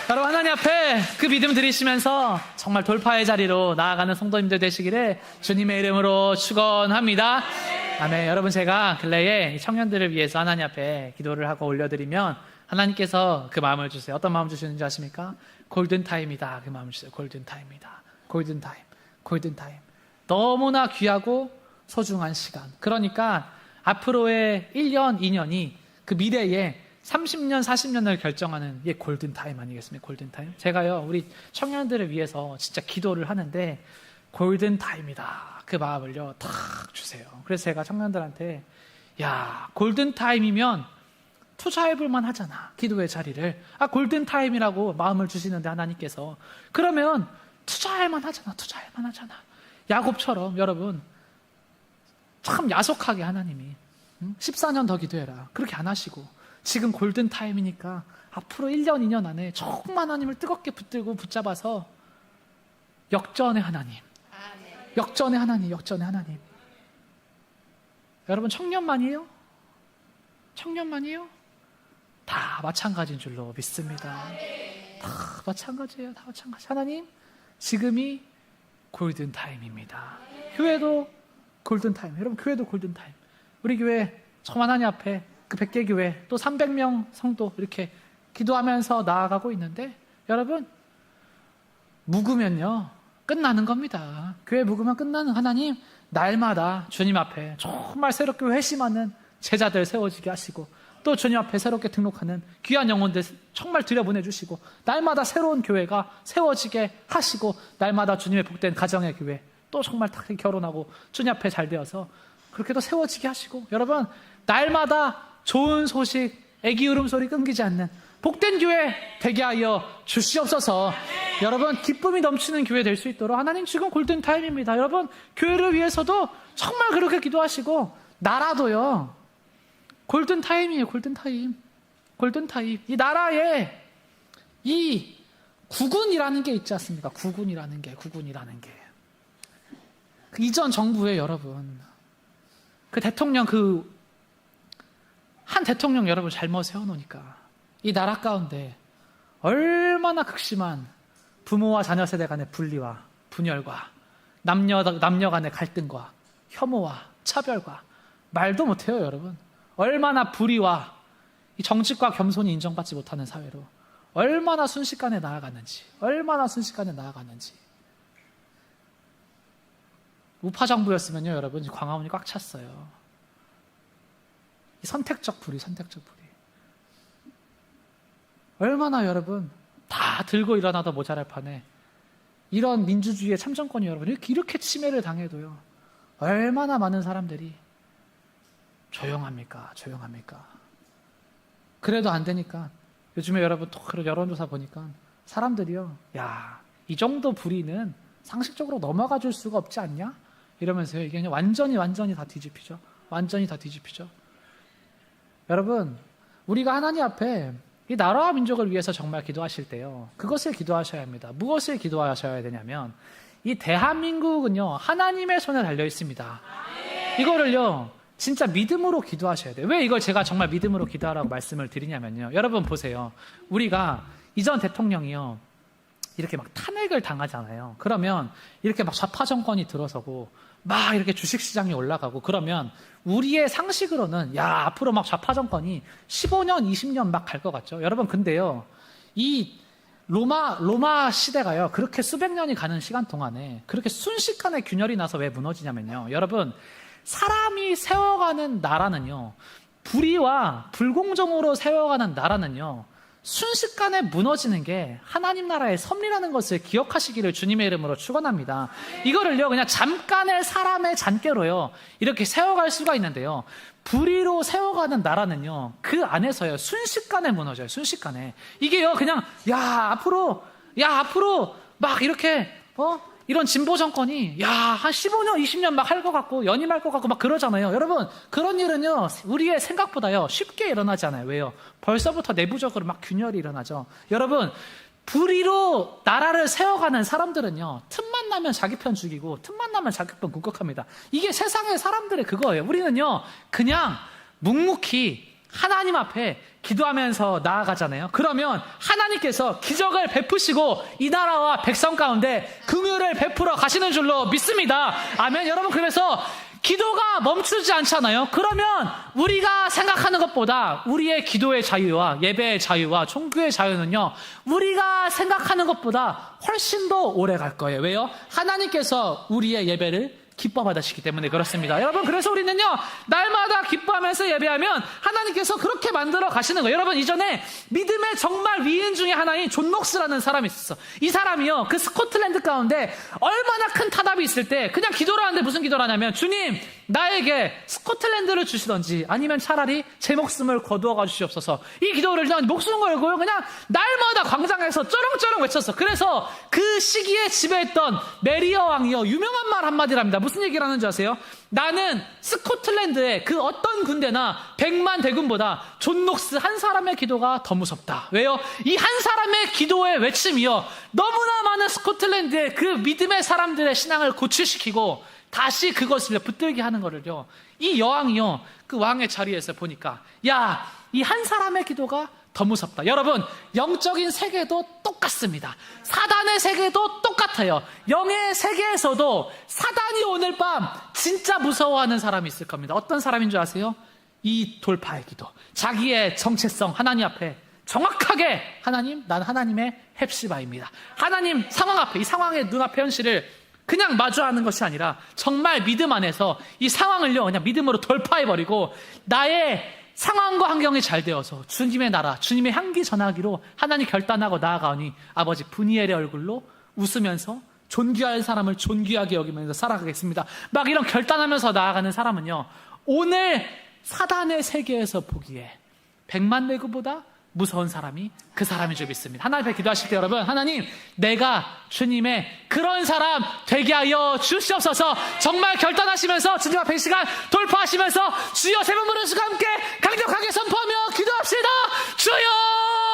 여러분, 하나님 앞에 그 믿음 드리시면서 정말 돌파의 자리로 나아가는 성도님들 되시기를 주님의 이름으로 축원합니다. 아멘. 여러분, 제가 근래에 이 청년들을 위해서 하나님 앞에 기도를 하고 올려드리면 하나님께서 그 마음을 주세요. 어떤 마음 주시는지 아십니까? 골든타임이다. 그 마음을 주세요. 골든타임이다. 골든타임. 골든타임. 너무나 귀하고 소중한 시간. 그러니까 앞으로의 1년, 2년이 그 미래에 30년, 40년을 결정하는 이게 골든타임 아니겠습니까? 골든타임. 제가요, 우리 청년들을 위해서 진짜 기도를 하는데 골든타임이다. 그 마음을요, 탁 주세요. 그래서 제가 청년들한테 야, 골든타임이면 투자해볼 만하잖아. 기도의 자리를. 골든타임이라고 마음을 주시는데 하나님께서. 그러면 투자할 만하잖아. 투자할 만하잖아. 야곱처럼 여러분 참 야속하게 하나님이 14년 더 기도해라. 그렇게 안 하시고 지금 골든타임이니까 앞으로 1년, 2년 안에 정말 하나님을 뜨겁게 붙들고 붙잡아서 역전의 하나님. 역전의 하나님, 역전의 하나님. 여러분, 청년만이에요? 청년만이에요? 다 마찬가지인 줄로 믿습니다. 다 마찬가지예요. 다 마찬가지. 하나님, 지금이 골든타임입니다. 교회도 골든타임. 여러분, 교회도 골든타임. 우리 교회 저 하나님 앞에 그 100개 교회 또 300명 성도 이렇게 기도하면서 나아가고 있는데 여러분, 묵으면요 끝나는 겁니다. 교회 묵으면 끝나는. 하나님, 날마다 주님 앞에 정말 새롭게 회심하는 제자들 세워지게 하시고 또 주님 앞에 새롭게 등록하는 귀한 영혼들 정말 들여보내주시고 날마다 새로운 교회가 세워지게 하시고 날마다 주님의 복된 가정의 교회 또 정말 다 결혼하고 주님 앞에 잘 되어서 그렇게 또 세워지게 하시고 여러분, 날마다 좋은 소식, 애기 울음소리 끊기지 않는 복된 교회 되게 하여 주시옵소서. 여러분, 기쁨이 넘치는 교회 될 수 있도록 하나님, 지금 골든타임입니다. 여러분, 교회를 위해서도 정말 그렇게 기도하시고 나라도요 골든타임이에요. 골든타임. 골든타임. 이 나라에 이 국군이라는 게 있지 않습니까? 국군이라는 게. 그 이전 정부에 여러분 그 대통령 한 대통령 여러분 잘못 세워놓으니까 이 나라 가운데 얼마나 극심한 부모와 자녀 세대 간의 분리와 분열과 남녀 간의 갈등과 혐오와 차별과 말도 못해요. 여러분, 얼마나 불의와 이 정직과 겸손이 인정받지 못하는 사회로 얼마나 순식간에 나아가는지. 우파 정부였으면요 여러분, 광화문이 꽉 찼어요. 이 선택적 불의. 얼마나 여러분 다 들고 일어나도 모자랄 판에 이런 민주주의의 참정권이 여러분 이렇게 침해를 당해도요 얼마나 많은 사람들이 조용합니까? 그래도 안 되니까 요즘에 여러분 또 그런 여론조사 보니까 사람들이요, 야, 이 정도 불의는 상식적으로 넘어가 줄 수가 없지 않냐? 이러면서요, 이게 그냥 완전히 다 뒤집히죠. 여러분, 우리가 하나님 앞에 이 나라와 민족을 위해서 정말 기도하실 때요, 그것을 기도하셔야 합니다. 무엇을 기도하셔야 되냐면 이 대한민국은요 하나님의 손에 달려 있습니다. 이거를요 진짜 믿음으로 기도하셔야 돼요. 왜 이걸 제가 정말 믿음으로 기도하라고 말씀을 드리냐면요, 여러분 보세요. 우리가 이전 대통령이요 이렇게 막 탄핵을 당하잖아요. 그러면 이렇게 막 좌파 정권이 들어서고 막 이렇게 주식시장이 올라가고 그러면 우리의 상식으로는 야, 앞으로 막 좌파 정권이 15년, 20년 막 갈 것 같죠. 여러분, 근데요 이 로마 시대가요 그렇게 수백 년이 가는 시간 동안에 그렇게 순식간에 균열이 나서 왜 무너지냐면요, 여러분, 사람이 세워가는 나라는요, 불의와 불공정으로 세워가는 나라는요 순식간에 무너지는 게 하나님 나라의 섭리라는 것을 기억하시기를 주님의 이름으로 축원합니다. 이거를요 그냥 잠깐의 사람의 잔꾀로요 이렇게 세워갈 수가 있는데요, 불의로 세워가는 나라는요 그 안에서요 순식간에 무너져요. 순식간에. 이게요 그냥 앞으로 막 이렇게 이런 진보 정권이 한 15년 20년 막 할 것 같고 연임할 것 같고 막 그러잖아요. 여러분, 그런 일은요 우리의 생각보다요 쉽게 일어나지 않아요. 왜요? 벌써부터 내부적으로 막 균열이 일어나죠. 여러분, 불의로 나라를 세워가는 사람들은요 틈만 나면 자기 편 죽이고 틈만 나면 자기 편 공격합니다. 이게 세상의 사람들의 그거예요. 우리는요 그냥 묵묵히 하나님 앞에 기도하면서 나아가잖아요. 그러면 하나님께서 기적을 베푸시고 이 나라와 백성 가운데 긍휼을 베풀어 가시는 줄로 믿습니다. 아멘. 여러분, 그래서 기도가 멈추지 않잖아요. 그러면 우리가 생각하는 것보다 우리의 기도의 자유와 예배의 자유와 종교의 자유는요, 우리가 생각하는 것보다 훨씬 더 오래 갈 거예요. 왜요? 하나님께서 우리의 예배를 기뻐 받으시기 때문에 그렇습니다. 여러분, 그래서 우리는요, 날마다 기뻐하면서 예배하면 하나님께서 그렇게 만들어 가시는 거예요. 여러분, 이전에 믿음의 정말 위인 중에 하나인 존 녹스라는 사람이 있었어. 이 사람이요, 그 스코틀랜드 가운데 얼마나 큰 타답이 있을 때 그냥 기도를 하는데 무슨 기도를 하냐면, 주님, 나에게 스코틀랜드를 주시던지 아니면 차라리 제 목숨을 거두어 주시옵소서. 이 기도를 그냥 목숨 걸고 그냥 날마다 광장에서 쩌렁쩌렁 외쳤어. 그래서 그 시기에 지배했던 메리어 왕이요, 유명한 말 한마디를 합니다. 무슨 얘기를 하는지 아세요? 나는 스코틀랜드의 그 어떤 군대나 100만 대군보다 존 녹스 한 사람의 기도가 더 무섭다. 왜요? 이 한 사람의 기도의 외침이요, 너무나 많은 스코틀랜드의 그 믿음의 사람들의 신앙을 고취시키고 다시 그것을 붙들게 하는 거를요, 이 여왕이요, 그 왕의 자리에서 보니까, 야, 이 한 사람의 기도가 더 무섭다. 여러분, 영적인 세계도 똑같습니다. 사단의 세계도 똑같아요. 영의 세계에서도 사단이 오늘 밤 진짜 무서워하는 사람이 있을 겁니다. 어떤 사람인 줄 아세요? 이 돌파의 기도. 자기의 정체성 하나님 앞에 정확하게, 하나님, 난 하나님의 헵시바입니다. 하나님 상황 앞에, 이 상황의 눈앞의 현실을 그냥 마주하는 것이 아니라 정말 믿음 안에서 이 상황을요, 그냥 믿음으로 돌파해버리고 나의 상황과 환경이 잘 되어서 주님의 나라, 주님의 향기 전하기로 하나님 결단하고 나아가오니 아버지 분이엘의 얼굴로 웃으면서 존귀할 사람을 존귀하게 여기면서 살아가겠습니다. 막 이런 결단하면서 나아가는 사람은요, 오늘 사단의 세계에서 보기에 100만 내구보다 무서운 사람이 그 사람인 줄 믿습니다. 하나님 앞에 기도하실 때 여러분, 하나님, 내가 주님의 그런 사람 되게 하여 주시옵소서. 정말 결단하시면서 주님 앞에 이 시간 돌파하시면서 주여 세 번 부르시고 함께 강력하게 선포하며 기도합시다. 주여!